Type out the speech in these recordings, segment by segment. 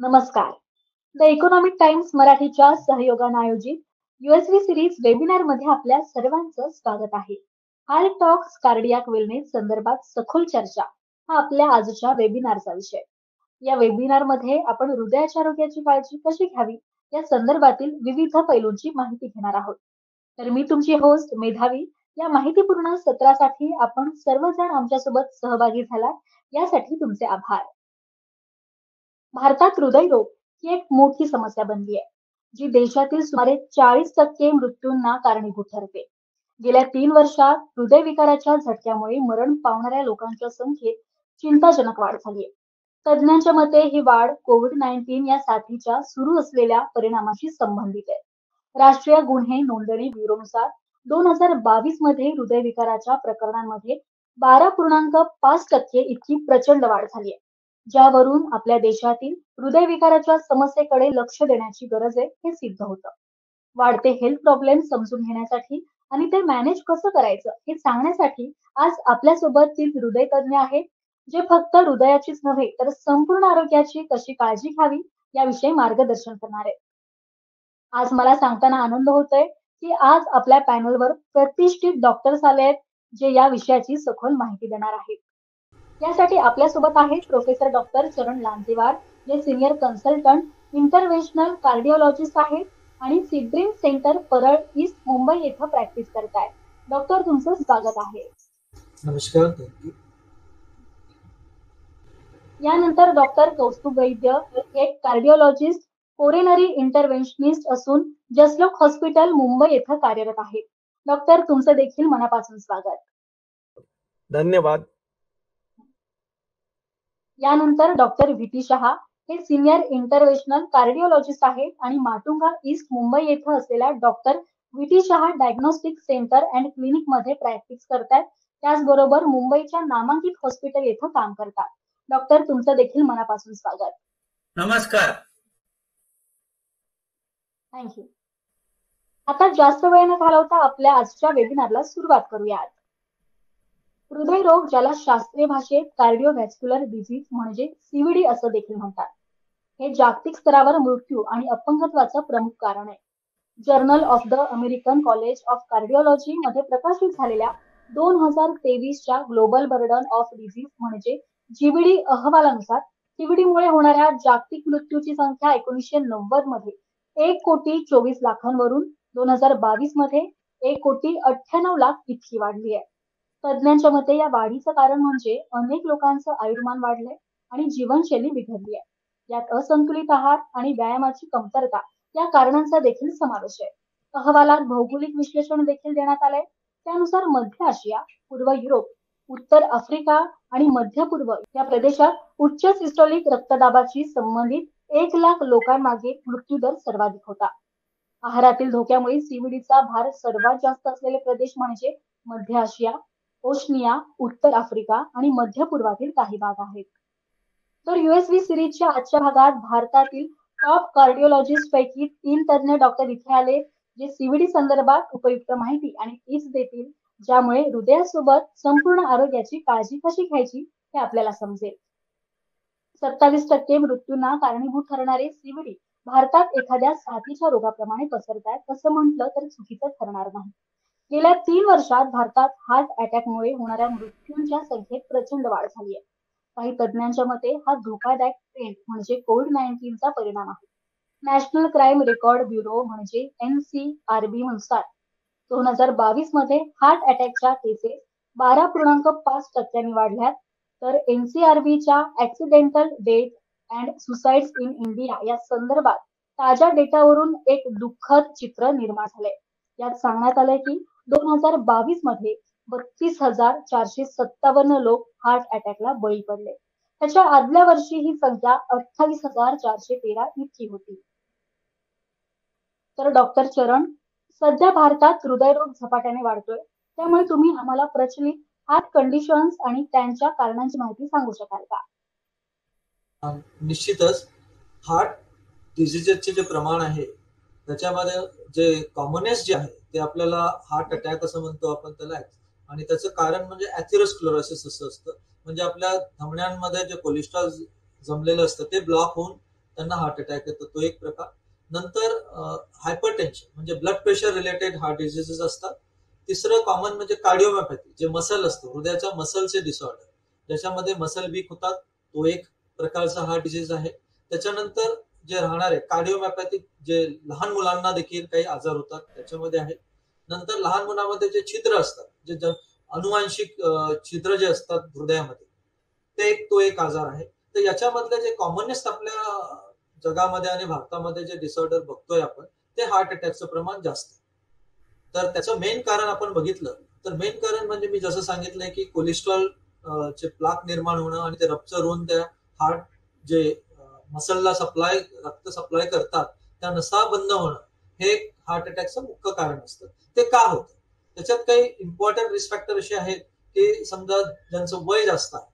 नमस्कार. The economic times मराठीच्या सहयोगाने आयोजित USV सिरीज वेबिनार मध्ये आपल्या सर्वांचं स्वागत आहे. हार्ट टॉक्स कार्डियाक वेलनेस संदर्भात सखोल चर्चा हा आपल्या आजच्या वेबिनारचा विषय. या वेबिनार मध्ये आपण हृदयाच्या आरोग्याची काळजी कशी घ्यावी या संदर्भातील विविध पैलूंची माहिती घेणार आहोत. तर मी तुमची होस्ट मेधावी. या माहितीपूर्ण सत्रासाठी आपण सर्वजण आमच्यासोबत सहभागी झाला यासाठी तुमचे आभार. भारतात हृदयरोग ही एक मोठी समस्या बनली आहे, जी देशातील सुमारे 40% मृत्यूंना कारणीभूत ठरते. गेल्या 3 वर्षात हृदयविकाराच्या झटक्यामुळे मरण पावणाऱ्या लोकांच्या संख्येत चिंताजनक वाढ झाली आहे. तज्ज्ञांच्या मते ही वाढ कोविड-19 या साथीच्या सुरू असलेल्या परिणामाशी संबंधित आहे. राष्ट्रीय गुन्हे नोंदणी ब्युरोनुसार 2022 मध्ये हृदयविकाराच्या प्रकरणांमध्ये 12.5% इतकी प्रचंड वाढ झाली आहे, ज्यावरून आपल्या देशातील हृदयविकाराच्या समस्येकडे लक्ष देण्याची गरज आहे हे सिद्ध होतं. वाढते हेल्थ प्रॉब्लेम समजून घेण्यासाठी आणि ते मॅनेज कसं करायचं हे सांगण्यासाठी आज आपल्यासोबत 3 हृदय तज्ज्ञ आहेत, जे फक्त हृदयाचीच नव्हे तर संपूर्ण आरोग्याची कशी काळजी घ्यावी याविषयी मार्गदर्शन करणार आहेत. आज मला सांगताना आनंद होतोय की आज आपल्या पॅनलवर प्रतिष्ठित डॉक्टर्स आले आहेत, जे या विषयाची सखोल माहिती देणार आहेत. यासाठी आपल्यासोबत आहेत प्रोफेसर डॉक्टर चरण लांजेवार, जे सिनियर कन्सल्टंट इंटरव्हेन्शनल कार्डिओलॉजिस्ट आहेत आणि सिड्रीम सेंटर परळ ईस्ट मुंबई येथे प्रॅक्टिस करतायत. डॉक्टर, तुमचं स्वागत आहे. नमस्कार. यानंतर डॉक्टर कौस्तुभ वैद्य, एक कार्डिओलॉजिस्ट कोरोनरी इंटरव्हेन्शनिस्ट असून जसलोक हॉस्पिटल मुंबई येथे कार्यरत आहेत. डॉक्टर, तुमचं देखील मनापासून स्वागत. धन्यवाद. यानंतर डॉक्टर VT शहा, हे सिनियर इंटरव्हेन्शनल कार्डिओलॉजिस्ट आहेत आणि माटुंगा ईस्ट मुंबई येथे असलेल्या doctor VT Shah diagnostic centre and clinic मध्ये प्रॅक्टिस करतात. त्याचबरोबर मुंबईच्या नामांकित हॉस्पिटल येथे काम करतात. डॉक्टर, तुमचं देखील मनापासून स्वागत. नमस्कार. थँक्यू. आता जास्त वेळ न घालवता आपल्या आजच्या वेबिनारला सुरुवात करूयात. हृदयरोग, ज्याला शास्त्रीय भाषेत कार्डिओव्हॅस्क्युलर डिझीज म्हणजे CVD असं देखील म्हणतात, हे जागतिक स्तरावर मृत्यू आणि अपंगत्वाचं प्रमुख कारण आहे. Journal of the American college of cardiology मध्ये प्रकाशित झालेल्या 2023च्या ग्लोबल बर्डन ऑफ डिझीज म्हणजे GBD अहवालानुसार CVD मुळे होणाऱ्या जागतिक मृत्यूची संख्या 1990 मध्ये 1,24,00,000वरून 2022 मध्ये 1,98,00,000 इतकी वाढली आहे. तज्ज्ञांच्या मते या वाढीचं कारण म्हणजे अनेक लोकांचं आयुर्मान वाढलंय आणि जीवनशैली बिघडली आहे. यात असंतुलित आहार आणि व्यायामाची कमतरता या कारणांचा देखील समावेश आहे. अहवालात भौगोलिक विश्लेषण देखील देण्यात आलंय. त्यानुसार मध्य आशिया, पूर्व युरोप, उत्तर आफ्रिका आणि मध्य पूर्व या प्रदेशात उच्च सिस्टोलिक रक्तदाबाशी संबंधित 1,00,000 लोकांमागे मृत्यूदर सर्वाधिक होता. आहारातील धोक्यामुळे CVDचा भार सर्वात जास्त असलेले प्रदेश म्हणजे मध्य आशिया, ओशनिया, उत्तर आफ्रिका आणि मध्य पूर्वातील काही भाग आहेत. तर USV सिरीजच्या आजच्या भागात भारतातील टॉप कार्डिओलॉजिस्ट पैकी 3 तज्ज्ञ डॉक्टर इथे आले, जे CVD संदर्भात उपयुक्त माहिती आणि टिप्स देतील, ज्यामुळे हृदयासोबत संपूर्ण आरोग्याची काळजी कशी घ्यायची हे आपल्याला समजेल. 27% मृत्यूंना कारणीभूत ठरणारे CVD भारतात एखाद्या साथीच्या रोगाप्रमाणे पसरतात असं म्हटलं तर चुकीचं ठरणार नाही. गेल्या 3 वर्षात भारतात हार्ट अटॅकमुळे होणाऱ्या मृत्यूंच्या संख्येत प्रचंड वाढ झाली आहे. काही तज्ज्ञांच्या मते हा धोकादायक ट्रेंड म्हणजे कोविड-19चा परिणाम आहे. नॅशनल क्राईम रेकॉर्ड ब्युरो म्हणजे NCRB नुसार 2022 मध्ये हार्ट अटॅकच्या केसेस 12.5% वाढल्यात. तर NCRBच्या accidental death and suicides in India या संदर्भात ताज्या डेटावरून एक दुःखद चित्र निर्माण झालंय. यात सांगण्यात आलंय की 2022 मध्ये 32,457 लोक हार्ट अटॅकला बळी पडले. त्याच्या आदल्या वर्षी ही संख्या 28,413 इतकी होती. तर डॉक्टर चरण, सध्या भारतात हृदयरोग झपाट्याने वाढतोय, त्यामुळे तुम्ही आम्हाला प्रचलित हार्ट कंडिशन्स आणि त्यांच्या कारणांची माहिती सांगू शकाल का? निश्चितच. हार्ट डिझीजेसचे जे प्रमाण आहे त्याच्यामध्ये जे कॉमनेस्ट जे आहे ते आपल्याला हार्ट अटॅक असं म्हणतो आपण त्याला, आणि त्याचं कारण म्हणजे ऍथेरोस्क्लेरोसिस असं असतं. म्हणजे आपल्या धमन्यांमध्ये जे कोलेस्ट्रॉल जमलेलं असतं ते ब्लॉक होऊन त्यांना हार्ट अटॅक येतो, तो एक प्रकार. नंतर हायपरटेन्शन म्हणजे blood pressure related heart diseases असतात. तिसरं कॉमन म्हणजे कार्डिओमॅपॅथी, जे मसल असतो, हृदयाच्या मसलचे डिसऑर्डर, ज्याच्यामध्ये मसल वीक होतात, तो एक प्रकारचा हार्ट डिझीज आहे. त्याच्यानंतर जे राहणारे कार्डिओमॅपॅथिक, जे लहान मुलांना देखील काही आजार होतात त्याच्यामध्ये आहे. नंतर लहान मुलांमध्ये जे छिद्र असतात, जे अनुवांशिक छिद्र जे असतात हृदयामध्ये, तो एक आजार आहे. तर याच्यामधले जे कॉमनेस्ट आपल्या जगामध्ये आणि भारतामध्ये जे डिसऑर्डर बघतोय आपण, ते हार्ट अटॅकचं प्रमाण जास्त आहे. तर त्याचं मेन कारण आपण बघितलं तर मेन कारण म्हणजे मी जसं सांगितलंय की कोलेस्ट्रॉल चे प्लाक निर्माण होणं आणि ते रप्चर होऊन त्या हार्ट जे मसलला रक्त सप्लाय करतात त्या नसा बंद होणं, हे हार्ट अटॅकचं मुख्य कारण असतं. ते का होतं? त्याच्यात काही इम्पॉर्टंट रिस्क फॅक्टर असे आहेत की समजा ज्यांचं वय जास्त आहे,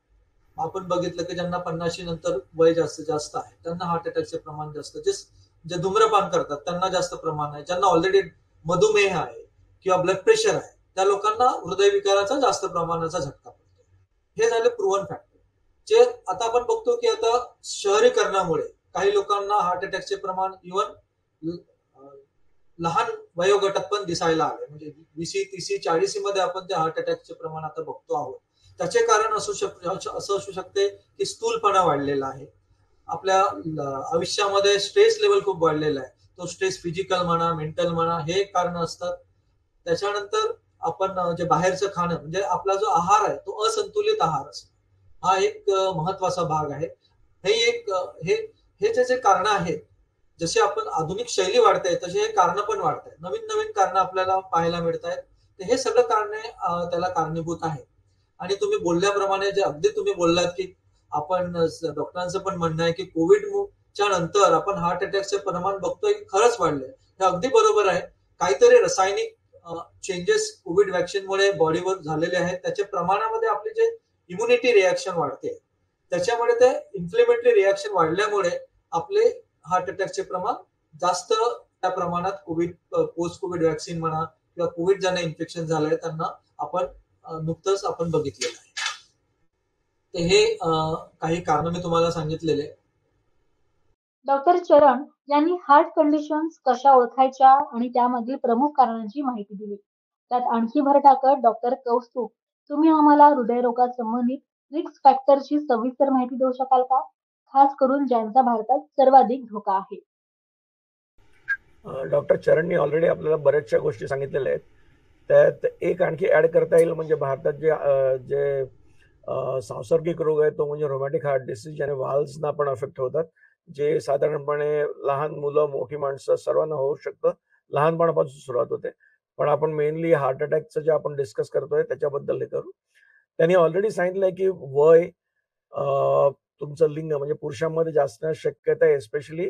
आपण बघितलं की ज्यांना 50 नंतर वय जास्त आहे त्यांना हार्ट अटॅकचे प्रमाण जास्त, जे धूम्रपान करतात त्यांना जास्त प्रमाण आहे, ज्यांना ऑलरेडी मधुमेह आहे किंवा ब्लड प्रेशर आहे त्या लोकांना हृदयविकाराचा जास्त प्रमाणाचा झटका पडतो. हे झाले प्रूव्हन फॅक्टर. जे आता आपण बघतो की आता शहरीकरणामुळे काही लोकांना हार्ट अटॅकचे प्रमाण इव्हन लहान वयोगटात पण दिसायला आले, म्हणजे 20, 30, 40 मध्ये आपण त्या हार्ट अटॅकचे प्रमाण आता बघतो आहोत. त्याचे कारण असं असू शकते की स्थूलपणा वाढलेला आहे, आपल्या आयुष्यामध्ये स्ट्रेस लेवल खूप वाढलेला आहे, तो स्ट्रेस फिजिकल म्हणा मेंटल म्हणा हे कारण असतात. त्याच्यानंतर आपण जे बाहेरचं खाणं म्हणजे आपला जो आहार आहे तो असंतुलित आहार असतो, हा एक महत्वाचा भाग आहे. हे एक हे हे जे कारण आहेत, जसे आपण आधुनिक शैली वाढते तसे हे कारण पण वाढत आहेत, नवीन नवीन कारण आपल्याला पाहायला मिळत आहेत. तर हे सगळं कारणे त्याला कारणीभूत आहे. आणि तुम्ही बोलल्याप्रमाणे जे अगदी तुम्ही बोललात की आपण डॉक्टरांचं पण म्हणणं आहे की कोविडच्या नंतर आपण हार्ट अटॅकचे प्रमाण बघतोय की खरंच वाढलंय. हे अगदी बरोबर आहे. काहीतरी रासायनिक चेंजेस कोविड व्हॅक्सिनमुळे बॉडीवर झालेले आहेत, त्याच्या प्रमाणामध्ये आपली जे इम्युनिटी रिॲक्शन वाढते, त्याच्यामुळे ते इन्फ्लेमेटरी रिॲक्शन वाढल्यामुळे आपले हार्ट अटॅकचे प्रमाण जास्त त्या प्रमाणात पोस्ट कोविड व्हॅक्सिन म्हणा किंवा कोविड ज्यांना इन्फेक्शन झालंय त्यांना आपण नुकतंच आपण बघितलेलं आहे. तर हे काही कारण मी तुम्हाला सांगितलेले. डॉक्टर चरण यांनी हार्ट कंडिशन्स कशा ओळखायच्या आणि त्यामधील प्रमुख कारणांची माहिती दिली. त्यात आणखी भर टाकत डॉक्टर कौस्तुभ, तुम्ही आम्हाला हृदयरोगासंबंधित रिस्क फॅक्टरची सविस्तर माहिती देऊ शकाल का, खास करून ज्यांचा भारतात सर्वाधिक धोका आहे? डॉक्टर चरणनी ऑलरेडी आपल्याला बऱ्याचशा गोष्टी सांगितलेल्या आहेत. त्यात एक आणखी ऍड करता येईल म्हणजे भारतात जे सांसर्गिक रोग आहे तो म्हणजे रोमॅटिक हार्ट डिसीज, ज्याने व्हाल्व्सना पण अफेक्ट होतात, जे साधारणपणे लहान मुलं मोठी माणसं सर्वांना होऊ शकतं, लहानपणापासून सुरुवात होते. पण आपण मेनली हार्ट अटॅकचं जे आपण डिस्कस करतोय त्याच्याबद्दल हे करू. त्यांनी ऑलरेडी सांगितलंय की वय, तुमचं लिंग म्हणजे पुरुषांमध्ये जास्त शक्यता आहे, एस्पेशली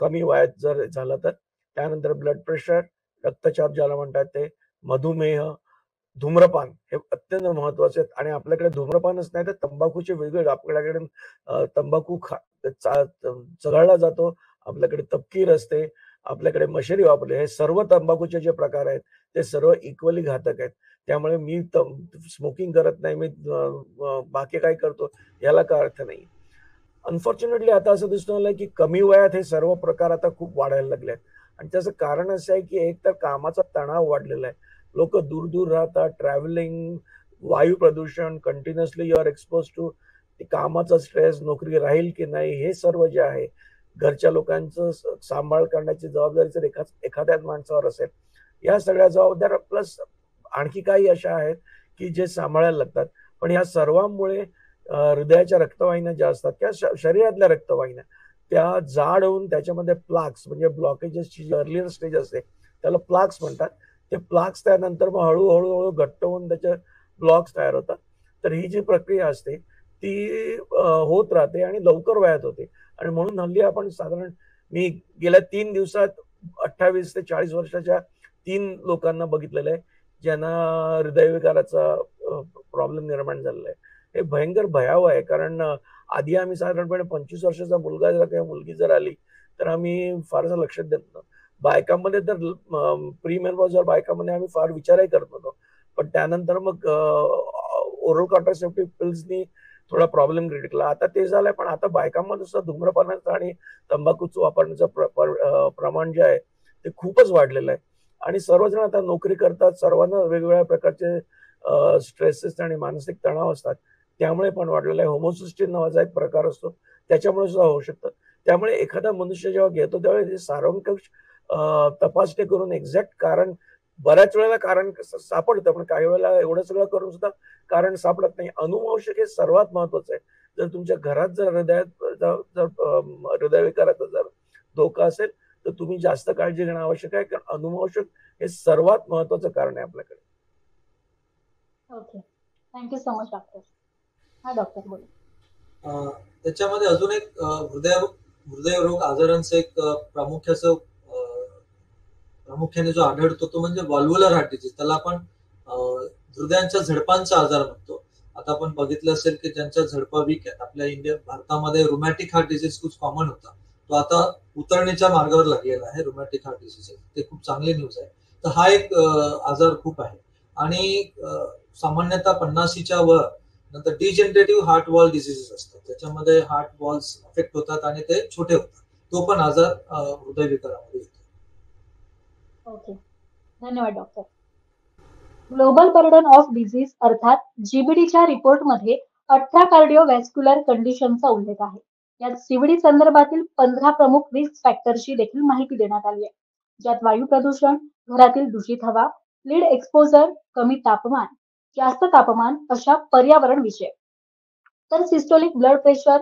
कमी वयात जर झालं तर. त्यानंतर ब्लड प्रेशर, रक्तचाप ज्याला म्हणतात ते, मधुमेह, धूम्रपान हे अत्यंत महत्वाचे आहेत. आणि आपल्याकडे धूम्रपानच नाही तर तंबाखूचे वेगवेगळे, आपल्याकडे तंबाखू चघळला जातो, आपल्याकडे तपकीर असते, आपल्याकडे मशेरी वापरले, हे सर्व तंबाखूचे जे प्रकार आहेत ते सर्व इक्वली घातक आहेत. त्यामुळे मी स्मोकिंग करत नाही, मी बाकी काय करतो याला काय अर्थ नाही. अनफॉर्च्युनेटली आता असं दिसून आलंय की कमी वयात हे सर्व प्रकार आता खूप वाढायला लागले आहेत. आणि त्याचं कारण असं आहे की एक तर कामाचा तणाव वाढलेला आहे, लोक दूर दूर राहतात, ट्रॅव्हलिंग, वायू प्रदूषण, continuously you are expose to कामाचा स्ट्रेस, नोकरी राहील की नाही हे सर्व जे आहे, घरच्या लोकांचं सांभाळ करण्याची जबाबदारी जर एखाद्याच माणसावर असेल, या सगळ्या जबाबदाऱ्या प्लस आणखी काही अशा आहेत की जे सांभाळायला लागतात. पण या सर्वांमुळे हृदयाच्या रक्तवाहिन्या ज्या असतात किंवा शरीरातल्या रक्तवाहिन्या त्या जाड होऊन त्याच्यामध्ये प्लाक्स म्हणजे ब्लॉकेजेसची अर्लियर स्टेज असते त्याला प्लाक्स म्हणतात. ते प्लाक्स त्यानंतर मग हळूहळू घट्ट होऊन त्याचे ब्लॉक्स तयार होतात. तर ही जी प्रक्रिया असते ती होत राहते आणि लवकर वयात होते. आणि म्हणून हल्ली आपण साधारण मी गेल्या 3 दिवसात 28 ते 40 वर्षाच्या 3 लोकांना बघितलेलं आहे ज्यांना हृदयविकाराचा प्रॉब्लेम निर्माण झालेला आहे. हे भयंकर भयावह आहे, कारण आधी आम्ही साधारणपणे 25 वर्षाचा मुलगा जर किंवा मुलगी जर आली तर आम्ही फारसं लक्ष देत नव्हतो. बायकांमध्ये तर प्री मेनोपॉजल बायकांमध्ये आम्ही फार विचारही करत नव्हतो. पण त्यानंतर मग ओरल कॉन्ट्रासेप्टिव्ह पिल्सनी थोडा प्रॉब्लेम क्रिएट केला. आता ते झालंय, पण आता बायकांमध्ये सुद्धा धूम्रपानाचं आणि तंबाखूचं वापरण्याचं प्रमाण जे आहे ते खूपच वाढलेलं आहे. आणि सर्वजण आता नोकरी करतात, सर्वांना वेगवेगळ्या प्रकारचे स्ट्रेसेस आणि मानसिक तणाव असतात, त्यामुळे पण वाढलेलं आहे. होमोसिस्टिन नावाचा एक प्रकार असतो, त्याच्यामुळे सुद्धा होऊ शकतं. त्यामुळे एखादा मनुष्य जेव्हा घेतो त्यावेळी सार्वंकष तपासणी करून एक्झॅक्ट कारण, बऱ्याच वेळेला कारण सापडतं, पण काही वेळेला एवढं सगळं करून सुद्धा कारण सापडत नाही. अनुवंशिक हे सर्वात महत्वाचं आहे. जर तुमच्या घरात जर हृदयविकाराचा जर धोका असेल तर तुम्ही जास्त काळजी घेणं आवश्यक आहे, कारण अनुवंशिक हे सर्वात महत्वाचं कारण आहे आपल्याकडे. Okay, thank you so much doctor. हा डॉक्टर बोला. त्याच्यामध्ये अजून एक हृदयरोग आजारांचं एक प्रामुख्याने जो आढळतो तो म्हणजे व्हॉल्व्युलर हार्ट डिसीज. त्याला आपण हृदयांच्या झडपांचा आजार म्हणतो. आता आपण बघितलं असेल की ज्यांच्या झडपा वीक आहेत, आपल्या भारतामध्ये रुमॅटिक हार्ट डिसीज खूप कॉमन होता, तो आता उतरण्याच्या मार्गावर लागलेला आहे. रुमॅटिक हार्ट डिसीज ते खूप चांगली न्यूज आहे. तर हा एक आजार खूप आहे. आणि सामान्यतः 50च्या वर नंतर डिजनरेटिव्ह हार्ट वॉल डिसीजेस असतात, त्याच्यामध्ये हार्ट वॉल्स अफेक्ट होतात आणि ते छोटे होतात. तो पण आजार हृदयविकारामध्ये येतो. ओके, धन्यवाद doctor. Global burden of disease अर्थात जीबीडीच्या रिपोर्टमध्ये 18 कार्डिओव्हॅस्क्युलर कंडिशनचा उल्लेख आहे. यात सीबीडी संदर्भातील 15 प्रमुख रिस्क फॅक्टरची देखील माहिती देण्यात आली आहे, ज्यात वायू प्रदूषण, घरातील दूषित हवा, लीड एक्सपोजर, कमी तापमान, जास्त तापमान अशा पर्यावरण विषय. तर systolic blood pressure,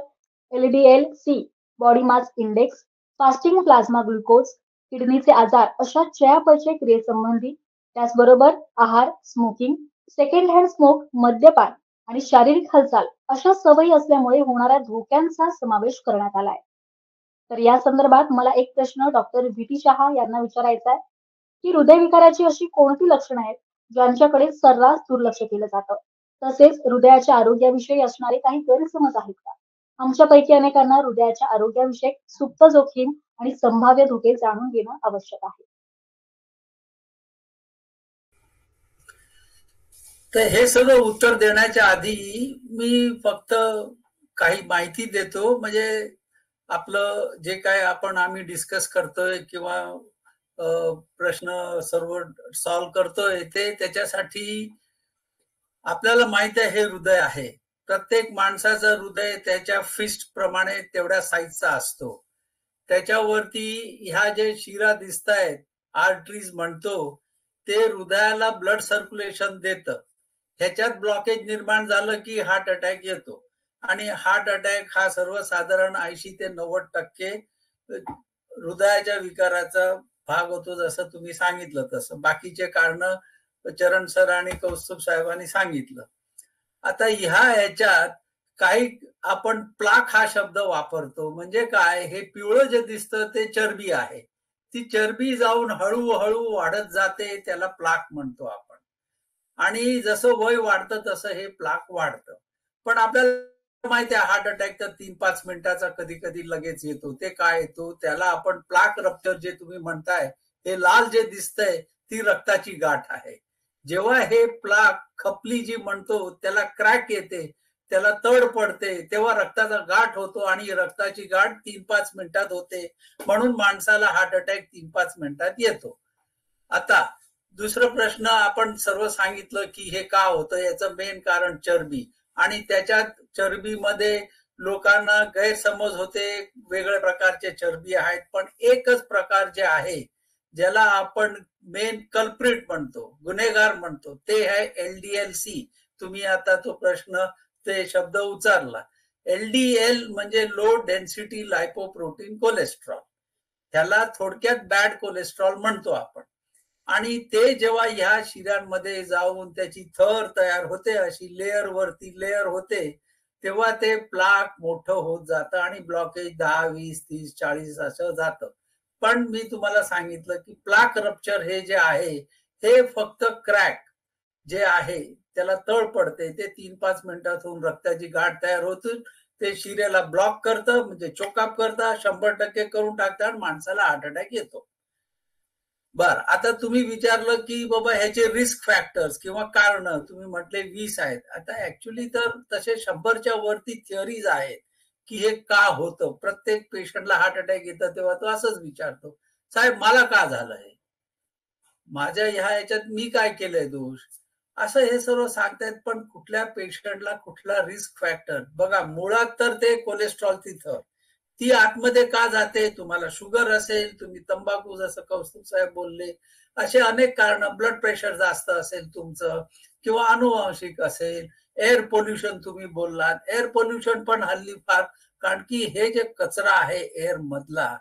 LDL-C, body mass index, fasting plasma glucose, किडनीचे आजार अशा चयापचय क्रियेसंबंधी, त्याचबरोबर आहार, स्मोकिंग, सेकंड हँड स्मोक, मद्यपान आणि शारीरिक हालचाल अशा सवयी असल्यामुळे होणाऱ्या धोक्यांचा समावेश करण्यात आलाय. तर या संदर्भात मला एक प्रश्न डॉक्टर VT शहा यांना विचारायचा आहे की हृदयविकाराची अशी कोणती लक्षणं आहेत ज्यांच्याकडे सर्रास दुर्लक्ष केलं जातं, तसेच हृदयाच्या आरोग्याविषयी असणारे काही गैरसमज आहेत का? आमच्यापैकी अनेकांना हृदयाच्या आरोग्याविषयक सुप्त जोखीम आणि संभाव्य धोके जाणून घेणं आवश्यक आहे. तर हे सगळं उत्तर देण्याच्या आधी मी फक्त काही माहिती देतो. म्हणजे आपलं जे काय आम्ही डिस्कस करतोय किंवा प्रश्न सर्व सॉल्व्ह करतोय ते त्याच्यासाठी आपल्याला माहित आहे हे हृदय आहे. प्रत्येक माणसाचं हृदय त्याच्या फिस्ट प्रमाणे तेवढ्या साईजचा असतो. त्याच्यावरती ह्या जे शिरा दिसत आहेत, आर्टरीज म्हणतो, ते हृदयाला ब्लड सर्क्युलेशन देतं. ह्याच्यात ब्लॉकेज निर्माण झालं की हार्ट अटॅक येतो. आणि हार्ट अटॅक हा सर्वसाधारण 80 ते 90% हृदयाच्या विकाराचा भाग होतो, जसं तुम्ही सांगितलं तसं. बाकीचे कारण चरण सर आणि कौस्तुभ साहेबांनी सांगितलं. आता ह्याच्यात काही आपण प्लाक हा शब्द वापरतो. म्हणजे काय, हे पिवळं जे दिसतं ते चरबी आहे. ती चरबी जाऊन हळूहळू वाढत जाते, त्याला प्लाक म्हणतो आपण. आणि जसं वय वाढतं तसं हे प्लाक वाढतं. पण आपल्याला माहिती आहे हार्ट अटॅक तर 3-5 मिनिटाचा कधी कधी लगेच येतो. ते काय येतो, त्याला आपण प्लाक रप्चर जे तुम्ही म्हणताय, हे लाल जे दिसतंय ती रक्ताची गाठ आहे. जेव्हा हे प्लाक खपली जी म्हणतो त्याला क्रॅक येते, त्याला तड पडते, तेव्हा रक्ताचा गाठ होतो आणि रक्ताची गाठ 3-5 मिनिटात होते. म्हणून माणसाला हार्ट अटॅक 3-5 मिनिटात येतो. आता दुसरा प्रश्न, आपण सर्व सांगितलं की हे का होतं, याचं मेन कारण चरबी. आणि त्याच्यात चरबीमध्ये लोकांना गैरसमज होते, वेगळ्या प्रकारचे चरबी आहेत. पण एकच प्रकार जे आहे, ज्याला आपण मेन कल्प्रिट म्हणतो, गुन्हेगार म्हणतो, ते आहे LDL-C. तुम्ही आता तो प्रश्न, ते शब्द उच्चारला. LDL म्हणजे लो डेन्सिटी लायपोप्रोटीन कोलेस्ट्रॉल. त्याला थोडक्यात बॅड कोलेस्ट्रॉल म्हणतो आपण. आणि ते जेव्हा ह्या शिरांमध्ये जाऊन त्याची थर तयार होते, अशी लेअर वरती लेअर होते, तेव्हा ते प्लाक मोठं होत जातं आणि ब्लॉकेज 10, 20, 30, 40 असं जातं. पण मी तुम्हाला सांगितलं की प्लाक रप्चर हे जे आहे, हे फक्त क्रॅक जे आहे त्याला तळ पडते, ते 3-5 मिनिटात होऊन रक्ताची गाठ तयार होते, ते शिरेला ब्लॉक करतं, म्हणजे चोकअप करतं, 100% करून टाकतं आणि माणसाला हार्ट अटॅक येतो. बर, आता तुम्ही विचारलं की बाबा ह्याचे रिस्क फॅक्टर्स किंवा कारण तुम्ही म्हटले 20 आहेत. आता ऍक्च्युली तर तसे 100च्या वरती थिअरीज आहेत की हे का होतं. प्रत्येक पेशंटला हार्ट अटॅक येतं तेव्हा तो असंच विचारतो, साहेब मला का झालं हे, माझ्या ह्याच्यात मी काय केलंय दोष, असं हे सर्व सांगतायत. पण कुठल्या पेशंटला कुठला रिस्क फॅक्टर, बघा मुळात तर ते कोलेस्ट्रॉलची थर ती आतमध्ये का जाते, तुम्हाला शुगर असेल, तुम्ही तंबाखू जसं कौस्तुभ साहेब बोलले, असे अनेक कारण, ब्लड प्रेशर जास्त असेल तुमचं किंवा अनुवांशिक असेल, एअर पोल्युशन तुम्ही बोललात, एअर पोल्युशन पण हल्ली फार, कारण की हे जे कचरा आहे एअर मधला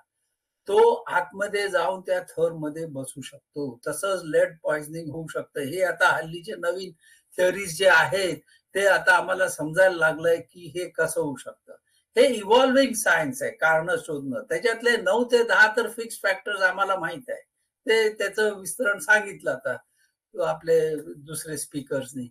तो आतमध्ये जाऊन त्या थर मध्ये बसू शकतो. तसंच लेड पॉइझनिंग होऊ शकतं. हे आता हल्लीचे नवीन थिअरीज जे आहेत ते आता आम्हाला समजायला लागलंय की हे कसं होऊ शकतं. हे इव्हॉल्विंग सायन्स आहे, कारण शोधणं. त्याच्यातले 9 ते 10 तर फिक्स फॅक्टर्स आम्हाला माहित आहे, ते त्याचं विस्तरण सांगितलं आता आपले दुसरे स्पीकर्सनी.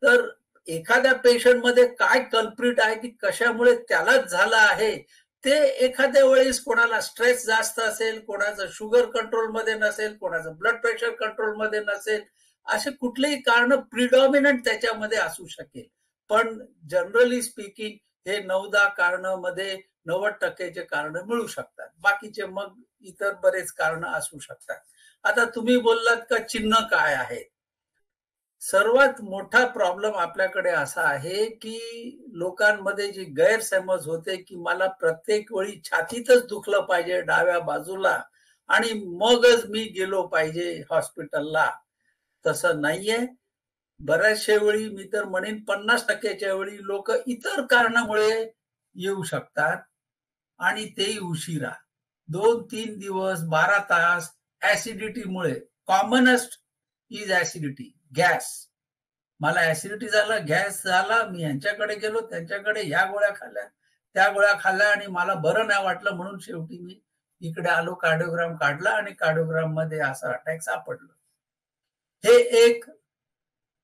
तर एखाद्या पेशंट मध्ये काय कल्प्रिट आहे की कशामुळे त्यालाच झालं आहे, ते एखाद्या वेळेस कोणाला स्ट्रेस जास्त असेल, कोणाचं शुगर कंट्रोलमध्ये नसेल, कोणाचं ब्लड प्रेशर कंट्रोलमध्ये नसेल, असे कुठलेही कारण प्रिडॉमिनंट त्याच्यामध्ये असू शकेल. पण जनरली स्पीकिंग हे 9-10 कारणामध्ये 90%चे कारण मिळू शकतात. बाकीचे मग इतर बरेच कारण असू शकतात. आता तुम्ही बोललात का चिन्ह काय आहे, सर्वात मोठा प्रॉब्लेम आपल्याकडे असा आहे की लोकांमध्ये जी गैरसमज होते की मला प्रत्येक वेळी छातीतच दुखलं पाहिजे डाव्या बाजूला आणि मगच मी गेलो पाहिजे हॉस्पिटलला, तसं नाहीये. बऱ्याचशा वेळी मी तर म्हणेन 50%च्या वेळी लोक इतर कारणामुळे येऊ शकतात आणि तेही उशिरा, 2-3 दिवस, 12 तास. ऍसिडिटीमुळे कॉमनेस्ट इज ऍसिडिटी, गॅस. मला ऍसिडिटी झाला, गॅस झाला, मी यांच्याकडे गेलो, त्यांच्याकडे या गोळ्या खाल्ल्या, त्या गोळ्या खाल्ल्या आणि मला बरं नाही वाटलं, म्हणून शेवटी मी इकडे आलो, कार्डिओग्राम काढला आणि कार्डिओग्राम मध्ये असा अटॅक सापडलं. हे एक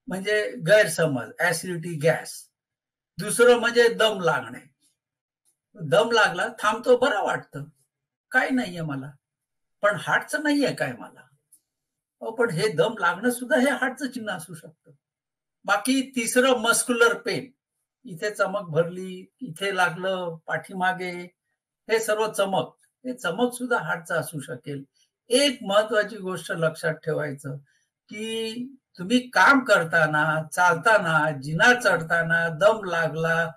म्हणजे गैरसमज, ऍसिडिटी, गॅस. दुसरं म्हणजे दम लागणे. दम लागला, थांबतो, बरं वाटतं, काय नाहीये मला, पण हार्टचं नाहीये काय मला. पण हे दम लागणं सुद्धा हे हार्टचं चिन्ह असू शकतं. बाकी तिसरं मस्क्युलर पेन, इथे चमक भरली, इथे लागलं, पाठीमागे, हे सर्व चमक, हे चमक सुद्धा हार्टचं असू शकेल. एक महत्वाची गोष्ट लक्षात ठेवायचं की तुम्ही काम करताना, चालताना, जिना चढताना दम लागला,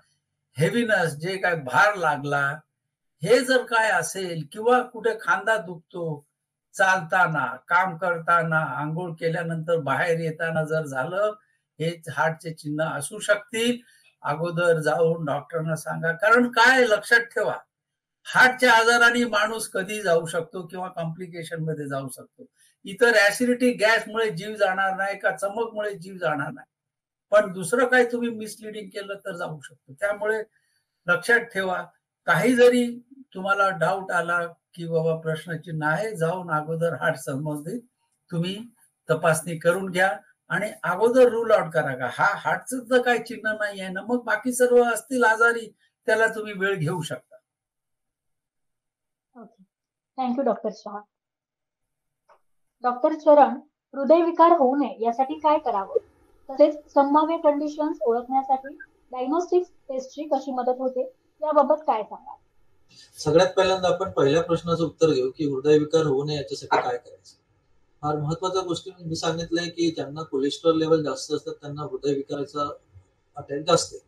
हेवीनेस, जे काय भार लागला, हे जर काय असेल किंवा कुठे खांदा दुखतो, चालताना, काम करताना, आंघोळ केल्यानंतर बाहेर येताना जर झालं, हे हार्टचे चिन्ह असू शकतील. अगोदर जाऊन डॉक्टरना सांगा. कारण काय लक्षात ठेवा, हार्टच्या आजाराने माणूस कधी जाऊ शकतो किंवा कॉम्प्लिकेशन मध्ये जाऊ शकतो. इतर ऍसिडिटी, गॅसमुळे जीव जाणार नाही का चमकमुळे जीव जाणार नाही, पण दुसरं काय तुम्ही मिसलिडिंग केलं तर जाऊ शकतो. त्यामुळे लक्षात ठेवा, काही जरी तुम्हाला डाऊट आला की बाबा प्रश्नचिन्ह आहे, जाऊन अगोदर हार्ट संबंधित तुम्ही तपासणी करून घ्या आणि अगोदर रूल आउट करा का हा हार्टचं तर काही चिन्ह नाही आहे ना, मग बाकी सर्व असतील आजारी त्याला तुम्ही वेळ घेऊ शकता. Okay, thank you doctor Shah. Doctor चरण, हृदयविकार होऊ नये यासाठी काय करावं, तसेच संभाव्य कंडिशन्स ओळखण्यासाठी डायग्नोस्टिक टेस्टची कशी मदत होते, याबाबत काय सांगाल? सगळ्यात पहिल्यांदा आपण पहिल्या प्रश्नाचं उत्तर घेऊ की हृदयविकार होऊ नये याच्यासाठी काय करायचं. फार महत्वाच्या गोष्टी मी सांगितलंय की ज्यांना कोलेस्ट्रॉल लेवल जास्त असतात त्यांना हृदयविकाराचा अटॅक जास्त येतो.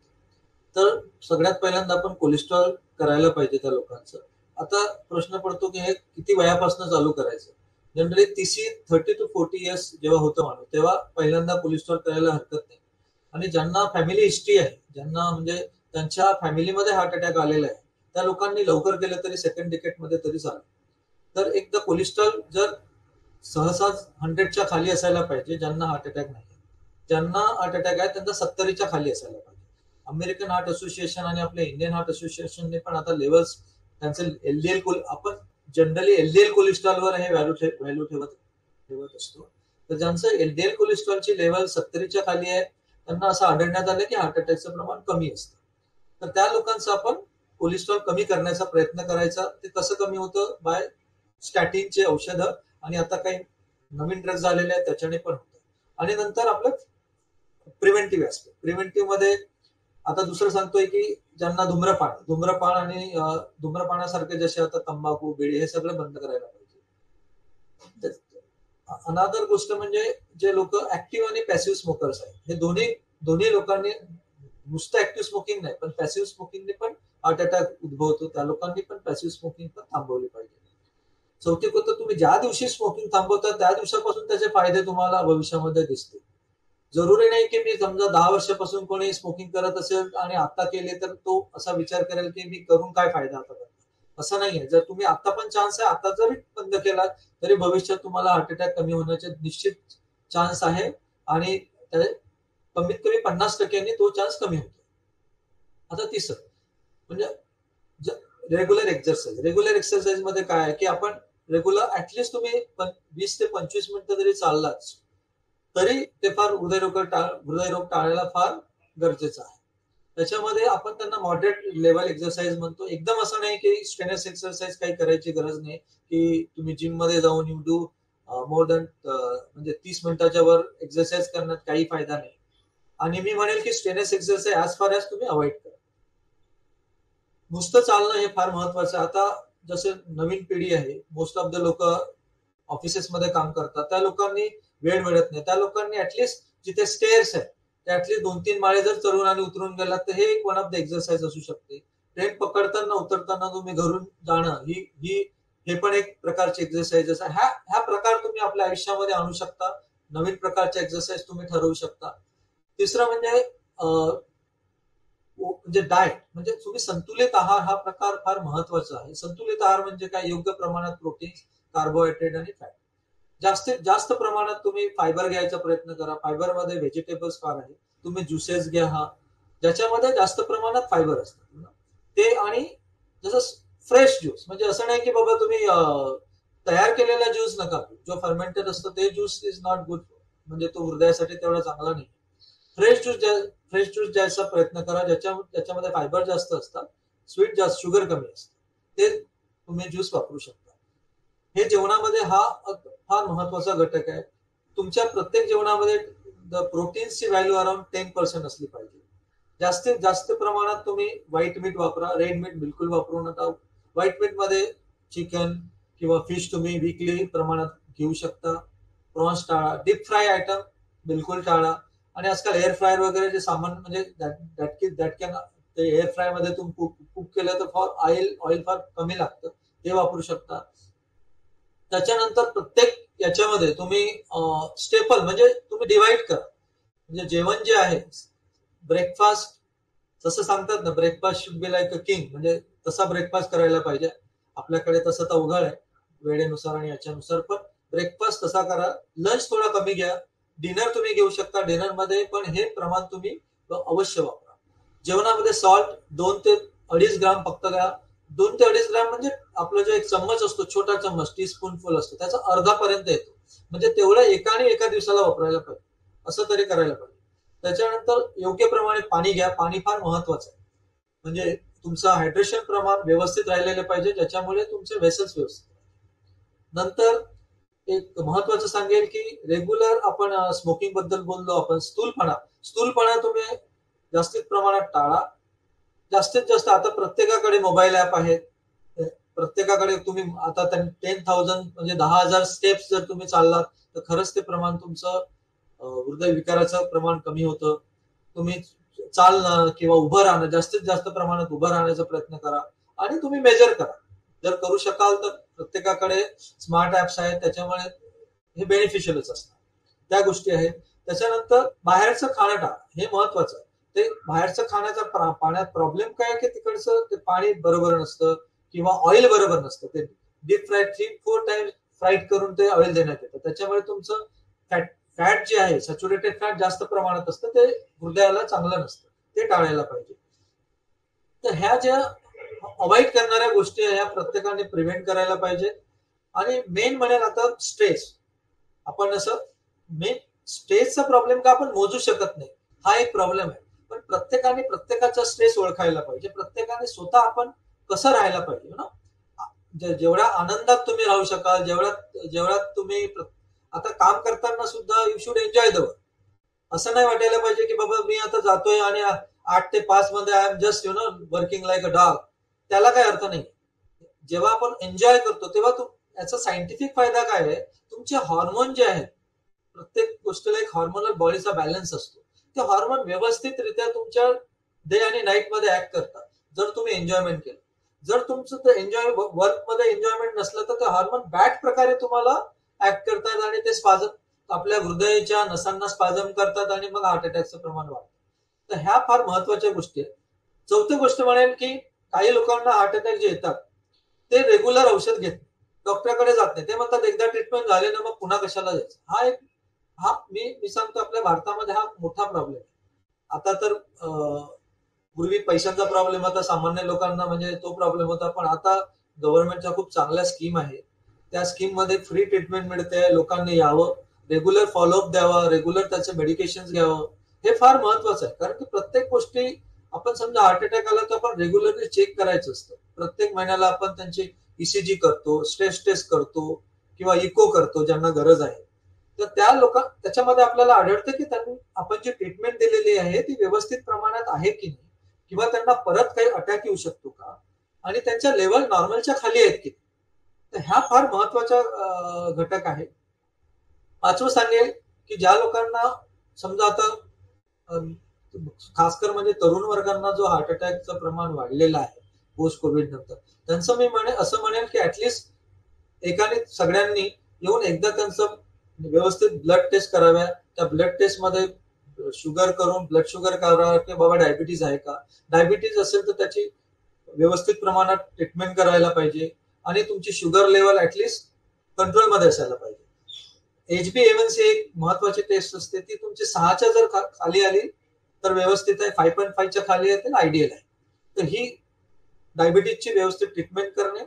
तर सगळ्यात पहिल्यांदा आपण कोलेस्ट्रॉल करायला पाहिजे त्या लोकांचं. आता प्रश्न पडतो की हे किती वयापासून चालू करायचं. जनरली 30 to 40 इयर्स जेव्हा होतं माणूस तेव्हा पहिल्यांदा कोलेस्ट्रॉल करायला हरकत नाही. आणि ज्यांना फॅमिली हिस्ट्री आहे, ज्यांना म्हणजे त्यांच्या फॅमिलीमध्ये हार्ट अटॅक आलेला आहे, त्या लोकांनी लवकर केलं तरी सेकंड डिकेट मध्ये तरी चालेल. तर एकदा कोलेस्ट्रॉल जर सहसा 100च्या खाली असायला पाहिजे ज्यांना हार्ट अटॅक नाही. ज्यांना हार्ट अटॅक आहे त्यांना 70च्या खाली असायला पाहिजे. अमेरिकन हार्ट असोसिएशन आणि आपल्या इंडियन हार्ट असोसिएशनने पण आता लेवल्स त्यांचे एलडीएल, आपण जनरली एलडीएल कोलेस्ट्रॉलवर हे व्हॅल्यू ठेवत असतो. तर ज्यांचं एलडीएल कोलेस्ट्रॉलची लेवल 70च्या खाली आहे त्यांना असं आढळण्यात आलं की हार्ट अटॅकचं प्रमाण कमी असतं. तर त्या लोकांचं आपण कोलेस्ट्रॉल कमी करण्याचा प्रयत्न करायचा. ते कसं कमी होतं, बाय स्टॅटिनचे औषधं आणि आता काही नवीन ड्रग्ज आलेले आहेत त्याच्याने पण होतं. आणि नंतर आपलं प्रिव्हेंटिव्ह ऍस्पेक्ट. प्रिव्हेंटिव्ह मध्ये आता दुसरं सांगतोय की ज्यांना धूम्रपान आणि धूम्रपानासारखे जसे आता तंबाखू, बिडी हे सगळं बंद करायला पाहिजे. अनादर गोष्ट म्हणजे जे लोक ऍक्टिव्ह आणि पॅसिव्ह स्मोकर्स आहेत, हे दोन्ही लोकांनी नुसतं ऍक्टिव्ह स्मोकिंग नाही पण पॅसिव्ह स्मोकिंगने पण हार्ट अटॅक उद्भवतो, त्या लोकांनी पण पॅसिव्ह स्मोकिंग पण थांबवली पाहिजे. चौथी गोष्ट, तुम्ही ज्या दिवशी स्मोकिंग थांबवता त्या दिवसापासून त्याचे फायदे तुम्हाला भविष्यामध्ये दिसतील. जरुरी नाही की मी समजा 10 वर्षापासून कोणी स्मोकिंग करत असेल आणि आता केले तर तो असा विचार करेल की मी करून काय फायदा आता करतो, असं नाहीये. जर तुम्ही आता पण चान्स आहे, आता जरी बंद केला तरी भविष्यात तुम्हाला हार्ट अटॅक कमी होण्याचे निश्चित चान्स आहे आणि कमीत कमी 50% तो चान्स कमी होतो. आता तिसरं म्हणजे रेग्युलर एक्सरसाइज मध्ये काय आहे की आपण रेग्युलर ऍटलिस्ट तुम्ही 20 ते 25 मिनिटं जरी चाललाच तरी ते फार हृदयरोग टाळायला फार गरजेचं आहे. त्याच्यामध्ये आपण त्यांना मॉडरेट लेवल एक्सरसाइज म्हणतो. एकदम असं नाही की स्ट्रेनस एक्सरसाइज काही करायची गरज नाही की तुम्ही जिम मध्ये जाऊन यू डू मोर दॅन म्हणजे 30 मिनिटाच्या वर एक्सरसाइज करण्यात काही फायदा नाही. आणि मी म्हणेल की स्ट्रेनस एक्सरसाइज ऍज फार ऍज तुम्ही अवॉइड करा. नुसतं चालणं हे फार महत्वाचं आहे. आता जसे नवीन पिढी आहे, मोस्ट ऑफ द लोक ऑफिसेसमध्ये काम करतात, त्या लोकांनी वेळ मिळत नाही. त्या लोकांनी ऍटलिस्ट जिथे स्टेअर्स आहेत त्या ऍटलिस्ट 2-3 माळे जर चढून आणि उतरून गेलात तर हे एक वन ऑफ द एक्सरसाइज असू शकते. ट्रेन पकडताना उतरताना तुम्ही घरून जाणं हे पण एक प्रकारची एक्सरसाइज आहे. ह्या प्रकार तुम्ही आपल्या आयुष्यामध्ये आणू शकता. नवीन प्रकारच्या एक्सरसाइज तुम्ही ठरवू शकता. तिसरं म्हणजे डाएट, म्हणजे तुम्ही संतुलित आहार हा प्रकार फार महत्वाचा आहे. संतुलित आहार म्हणजे काय? योग्य प्रमाणात प्रोटीन, कार्बोहायड्रेट आणि फॅट. जास्तीत जास्त प्रमाणात तुम्ही फायबर घ्यायचा प्रयत्न करा. फायबर मध्ये व्हेजिटेबल्स फार आहे. तुम्ही ज्युसेस घ्या ज्याच्यामध्ये जास्त प्रमाणात फायबर असतात ते. आणि जसं फ्रेश ज्यूस, म्हणजे असं नाही की बाबा तुम्ही तयार केलेला ज्यूस नका पिऊ. जो फर्मेंटेड असतो ते ज्यूस इज नॉट गुड, म्हणजे तो हृदयासाठी तेवढा चांगला नाही. फ्रेश ज्यूस द्यायचा प्रयत्न करा ज्याच्यामध्ये फायबर जास्त असतात, स्वीट जास्त, शुगर कमी असते, ते तुम्ही ज्यूस वापरू शकता. हे जेवणामध्ये हा फार महत्वाचा घटक आहे. तुमच्या प्रत्येक जेवणामध्ये प्रोटीन्सची व्हॅल्यू अराउंड 10% असली पाहिजे. जास्तीत जास्त प्रमाणात तुम्ही व्हाईट मीट वापरा. रेड मीट बिलकुल वापरू नका. व्हाईट मीट मध्ये चिकन किंवा फिश तुम्ही वीकली प्रमाणात घेऊ शकता. प्रॉन्स टाळा. डीप फ्राय आयटम बिलकुल टाळा. आणि आजकाल एअर फ्रायर वगैरे जे सामान, म्हणजे दॅट कॅन ते एअर फ्राय मध्ये तुम्ही कुक केलं तर ऑइल फार कमी लागतं, ते वापरू शकता. त्याच्यानंतर प्रत्येक याच्यामध्ये तुम्ही स्टेपल म्हणजे तुम्ही डिवाइड करा. म्हणजे जेवण जे आहे, ब्रेकफास्ट जसं सांगतात ना, breakfast should be like a king, म्हणजे तसा ब्रेकफास्ट करायला पाहिजे. आपल्याकडे तसं तर अवघड आहे वेळेनुसार आणि याच्यानुसार, पण ब्रेकफास्ट तसा करा. लंच थोडा कमी घ्या. डिनर तुम्ही घेऊ शकता. डिनर मध्ये पण हे प्रमाण तुम्ही अवश्य वापरा. जेवणामध्ये सॉल्ट 2 ते 2.5 ग्राम फक्त घ्या. 2 ते 2.5 ग्राम म्हणजे आपला जो एक चम्मच असतो, छोटा चम्मच, टीस्पूनफुल असतो, त्याचा अर्धापर्यंत येतो. म्हणजे तेवढं एका दिवसाला वापरायला पाहिजे, असं तरी करायला पाहिजे. त्याच्यानंतर योग्य प्रमाणे पाणी घ्या. पाणी फार महत्वाचं आहे. म्हणजे तुमचं हायड्रेशन प्रमाण व्यवस्थित राहिलेलं पाहिजे, ज्याच्यामुळे तुमचे व्हेसल्स व्यवस्थित. नंतर एक महत्वाचं सांगेल की रेग्युलर आपण स्मोकिंग बद्दल बोललो आपण, स्थूलपणा तुम्ही जास्तीत प्रमाणात टाळा. जास्तीत जास्त आता प्रत्येकाकडे मोबाईल ऍप आहेत. प्रत्येकाकडे तुम्ही आता 10,000 म्हणजे 10,000 स्टेप्स जर तुम्ही चाललात तर खरंच ते प्रमाण तुमचं हृदयविकाराचं प्रमाण कमी होतं. तुम्ही चालणं किंवा उभं राहणं, जास्तीत जास्त प्रमाणात उभं राहण्याचा प्रयत्न करा. आणि तुम्ही मेजर करा. जर करू शकाल तर प्रत्येकाकडे स्मार्ट ऍप्स आहेत, त्याच्यामुळे हे बेनिफिशियलच असतात. त्या गोष्टी आहेत. त्याच्यानंतर बाहेरचं खाणं टाळा, हे महत्वाचं आहे. ते बाहेरचं खाण्याचा पाण्यात प्रॉब्लेम काय की तिकडचं ते पाणी बरोबर नसतं किंवा ऑइल बरोबर नसतं. ते डीप फ्राय 3-4 टाइम्स फ्राईड करून ते ऑइल देण्यात येतं. त्याच्यामुळे तुमचं फॅट जे आहे, सॅच्युरेटेड फॅट जास्त प्रमाणात असतं, ते हृदयाला चांगलं नसतं, ते टाळायला पाहिजे. तर ह्या ज्या अवॉइड करणाऱ्या गोष्टी ह्या प्रत्येकाने प्रिव्हेंट करायला पाहिजे. आणि मेन म्हणेल आता स्ट्रेस. आपण असं मेन स्ट्रेसचा प्रॉब्लेम का आपण मोजू शकत नाही, हा एक प्रॉब्लेम आहे. पण प्रत्येकाने प्रत्येकाचा स्ट्रेस ओळखायला पाहिजे. प्रत्येकाने स्वतः आपण कसं राहायला पाहिजे ना. जेवढ्या आनंदात तुम्ही राहू शकाल, जेवढ्यात तुम्ही आता काम करताना सुद्धा you should enjoy the work. असं नाही वाटायला पाहिजे की बाबा मी आता जातोय आणि 8 ते 5 मध्ये I am just working like a dog. त्याला काही अर्थ नाही. जेव्हा आपण एन्जॉय करतो तेव्हा याचा सायंटिफिक फायदा काय आहे, तुमचे हॉर्मोन जे आहेत, प्रत्येक गोष्टीला एक हॉर्मोनल बॉडीचा बॅलन्स असतो. ते हॉर्मोन व्यवस्थितरित्या तुमच्या डे आणि नाईट मध्ये ऍक्ट करतात जर तुम्ही एन्जॉयमेंट केलं. जर तुमचं ते वर्क मध्ये एन्जॉयमेंट नसलं तर ते हॉर्मोन बॅड प्रकारे तुम्हाला ऍक्ट करतात आणि ते स्पाझम आपल्या हृदयाच्या नसांना स्पाझम करतात आणि मग हार्ट अटॅकचं प्रमाण वाढतं. तर ह्या फार महत्वाच्या गोष्टी आहेत. चौथी गोष्ट म्हणेल की काही लोकांना हार्ट अटॅक जे येतात ते रेग्युलर औषध घेत नाही, डॉक्टरकडे जात नाही. ते म्हणतात एकदा ट्रीटमेंट झाले ना मग पुन्हा कशाला जायचं. मी सांगतो आपल्या भारतामध्ये हा मोठा प्रॉब्लेम आहे. आता तर पूर्वी पैशांचा प्रॉब्लेम होता सामान्य लोकांना, म्हणजे तो प्रॉब्लेम होता. पण आता गव्हर्नमेंटच्या खूप चांगल्या स्कीम आहे. त्या स्कीम मध्ये फ्री ट्रीटमेंट मिळते. लोकांनी यावं, रेग्युलर फॉलोअप द्यावा, रेग्युलर त्याचे मेडिकेशन घ्यावं. हे फार महत्वाचं आहे. कारण की प्रत्येक गोष्टी आपण समजा हार्ट अटॅक आला तर आपण रेग्युलरली चेक करायचं असतं. प्रत्येक महिन्याला आपण त्यांची ईसीजी करतो, स्ट्रेस टेस्ट करतो किंवा इको करतो ज्यांना गरज आहे. तर त्याच्यामध्ये आपल्याला आढळतं की त्यांनी आपण जी ट्रीटमेंट दिलेली आहे ती व्यवस्थित प्रमाणात आहे की नाही, किंवा त्यांना परत काही अटॅक येऊ शकतो का, आणि त्यांच्या लेवल नॉर्मलच्या खाली आहेत की. तर ह्या फार महत्वाचा घटक आहे. पाचवं सांगेल की ज्या लोकांना समजा आता खासकर म्हणजे तरुण वर्गांना जो हार्ट अटॅकचं प्रमाण वाढलेलं आहे पोस्ट कोविड नंतर, त्यांचं मी असं म्हणेल की ऍटलिस्ट एकाने सगळ्यांनी येऊन एकदा त्यांचं व्यवस्थित ब्लड टेस्ट कराव्या. त्या ब्लड टेस्ट मध्ये शुगर करून ब्लड शुगर करावं की बाबा डायबिटीज आहे का. डायबिटीज असेल तर त्याची व्यवस्थित प्रमाणात ट्रीटमेंट करायला पाहिजे आणि तुमची शुगर लेवल ऍटलिस्ट कंट्रोलमध्ये असायला पाहिजे. HbA1c एक महत्वाची टेस्ट असते, ती तुमची 6च्या जर खाली आली तर व्यवस्थित आहे, 5.5च्या खाली आहे तर आयडियल आहे. तर ही डायबिटीजची व्यवस्थित ट्रीटमेंट करणे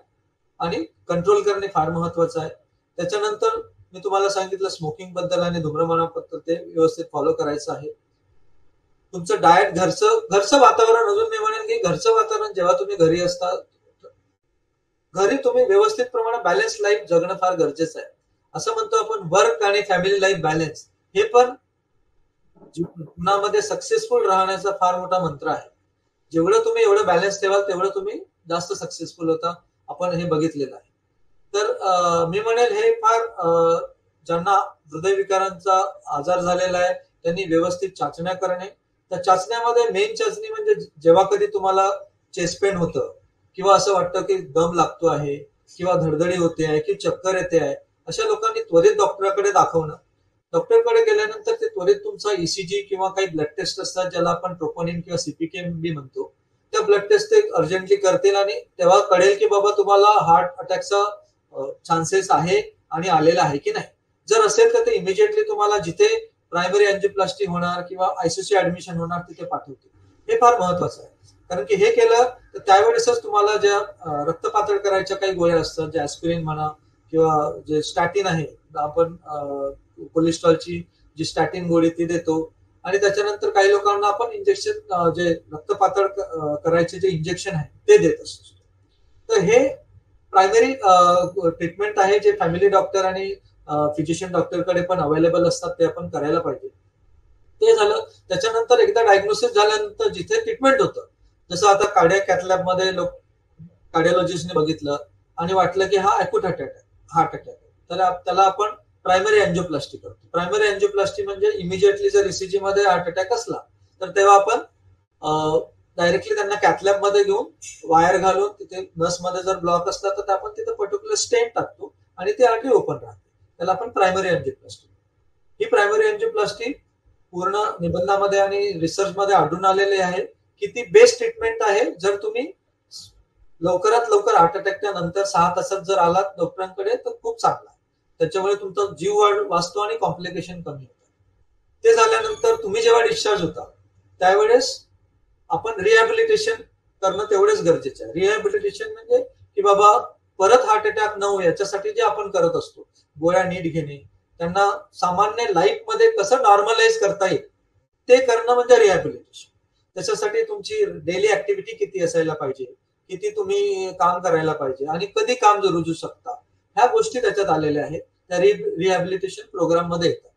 आणि कंट्रोल करणे फार महत्वाचं आहे. त्याच्यानंतर मी तुम्हाला सांगितलं स्मोकिंग बद्दल आणि धूम्रपानाबद्दल, ते व्यवस्थित फॉलो करायचं आहे. तुमचं डाएट, घरचं वातावरण, अजून मी म्हणेन की घरचं वातावरण जेव्हा तुम्ही घरी असता, घरी तुम्ही व्यवस्थित प्रमाणात बॅलन्स लाईफ जगणं फार गरजेचं आहे. असं म्हणतो आपण वर्क आणि फॅमिली लाईफ बॅलन्स, हे पण जीवनामध्ये सक्सेसफुल राहण्याचा फार मोठा मंत्र आहे. जेवढं तुम्ही एवढं बॅलन्स ठेवाल तेवढं तुम्ही जास्त सक्सेसफुल होता. आपण हे बघितलेलं आहे. तर मी म्हणेल हे फार ज्यांना हृदयविकारांचा आजार झालेला आहे त्यांनी व्यवस्थित चाचण्या करणे. त्या चाचण्यामध्ये मेन चाचणी म्हणजे जेव्हा कधी तुम्हाला चेस्ट पेन होतं किंवा असं वाटतं की दम लागतो आहे किंवा धडधडी होते आहे की चक्कर येते आहे, अशा लोकांनी त्वरित डॉक्टरकडे दाखवणं. डॉक्टरकडे गेल्यानंतर ते त्वरित तुमचा ईसीजी किंवा काही ब्लड टेस्ट असतात ज्याला आपण ट्रोपोनिन किंवा CPK म्हणतो, त्या ब्लड टेस्ट ते अर्जंटली करतील आणि तेव्हा कळेल की बाबा तुम्हाला हार्ट अटॅकचा चान्सेस आहे आणि आलेला आहे की नाही. जर असेल तर ते इमिजिएटली तुम्हाला जिथे प्रायमरी अँजिओप्लास्टी होणार किंवा आयसीयूसी ऍडमिशन होणार तिथे पाठवतील. हे फार महत्वाचं आहे. कारण की हे केलं तर त्यावेळेसच तुम्हाला ज्या रक्त पातळ करायच्या काही गोळ्या असतात, जे ऍस्पिरिन म्हणा किंवा जे स्टॅटिन आहे, आपण कोलेस्ट्रॉलची जी स्टॅटिन गोळी ती देतो. आणि त्याच्यानंतर काही लोकांना आपण इंजेक्शन, जे रक्त पातळ करायचे जे इंजेक्शन आहे ते देत असतो. तर हे प्रायमरी ट्रीटमेंट आहे जे फॅमिली डॉक्टर आणि फिजिशियन डॉक्टरकडे पण अवेलेबल असतात, ते आपण करायला पाहिजे. ते झालं. त्याच्यानंतर एकदा डायग्नोसिस झाल्यानंतर जिथे ट्रीटमेंट होतं, जसं आता कार्डियाक कॅथलॅब मध्ये कार्डिओलॉजिस्टने बघितलं आणि वाटलं की हा अॅक्यूट हार्ट अटॅक आहे, तर त्याला आपण प्रायमरी अँजिओप्लास्टी करतो. प्रायमरी अँजिओप्लास्टी म्हणजे इमिजिएटली जर ईसीजी मध्ये हार्ट अटॅक असला तर तेव्हा आपण डायरेक्टली त्यांना कॅथलॅब मध्ये घेऊन वायर घालून तिथे नसमध्ये जर ब्लॉक असला तर आपण तिथे पर्टिक्युलर स्टेंट टाकतो आणि ती आर्टरी ओपन राहते. त्याला आपण प्रायमरी अँजिओप्लास्टी. ही प्रायमरी अँजिओप्लास्टी पूर्ण निबंधामध्ये आणि रिसर्च मध्ये आढळून आलेली आहे की ती बेस्ट ट्रीटमेंट आहे. जर तुम्ही लवकरात लवकर हार्ट अटॅकच्या नंतर 6 तासात जर आलात डॉक्टरांकडे तर खूप चांगला. त्याच्यामुळे तुमचा जीव वाचतो आणि कॉम्प्लिकेशन कमी होतात. ते झाल्यानंतर तुम्ही जेव्हा डिस्चार्ज होता त्यावेळेस आपण रिहॅबिलिटेशन करणं तेवढेच गरजेचं आहे. रिहॅबिलिटेशन म्हणजे की बाबा परत हार्ट अटॅक न होऊ याच्यासाठी जे आपण करत असतो, गोळ्या नीट घेणे, त्यांना सामान्य लाईफ मध्ये कसं नॉर्मलाइज करता येईल ते करणं म्हणजे रिहॅबिलिटेशन. त्याच्यासाठी तुमची डेली ऍक्टिव्हिटी किती असायला पाहिजे, किती तुम्ही काम करायला पाहिजे आणि कधी काम रुजू शकता, ह्या गोष्टी त्याच्यात आलेल्या आहेत. त्या रिहॅबिलिटेशन प्रोग्राम मध्ये येतात.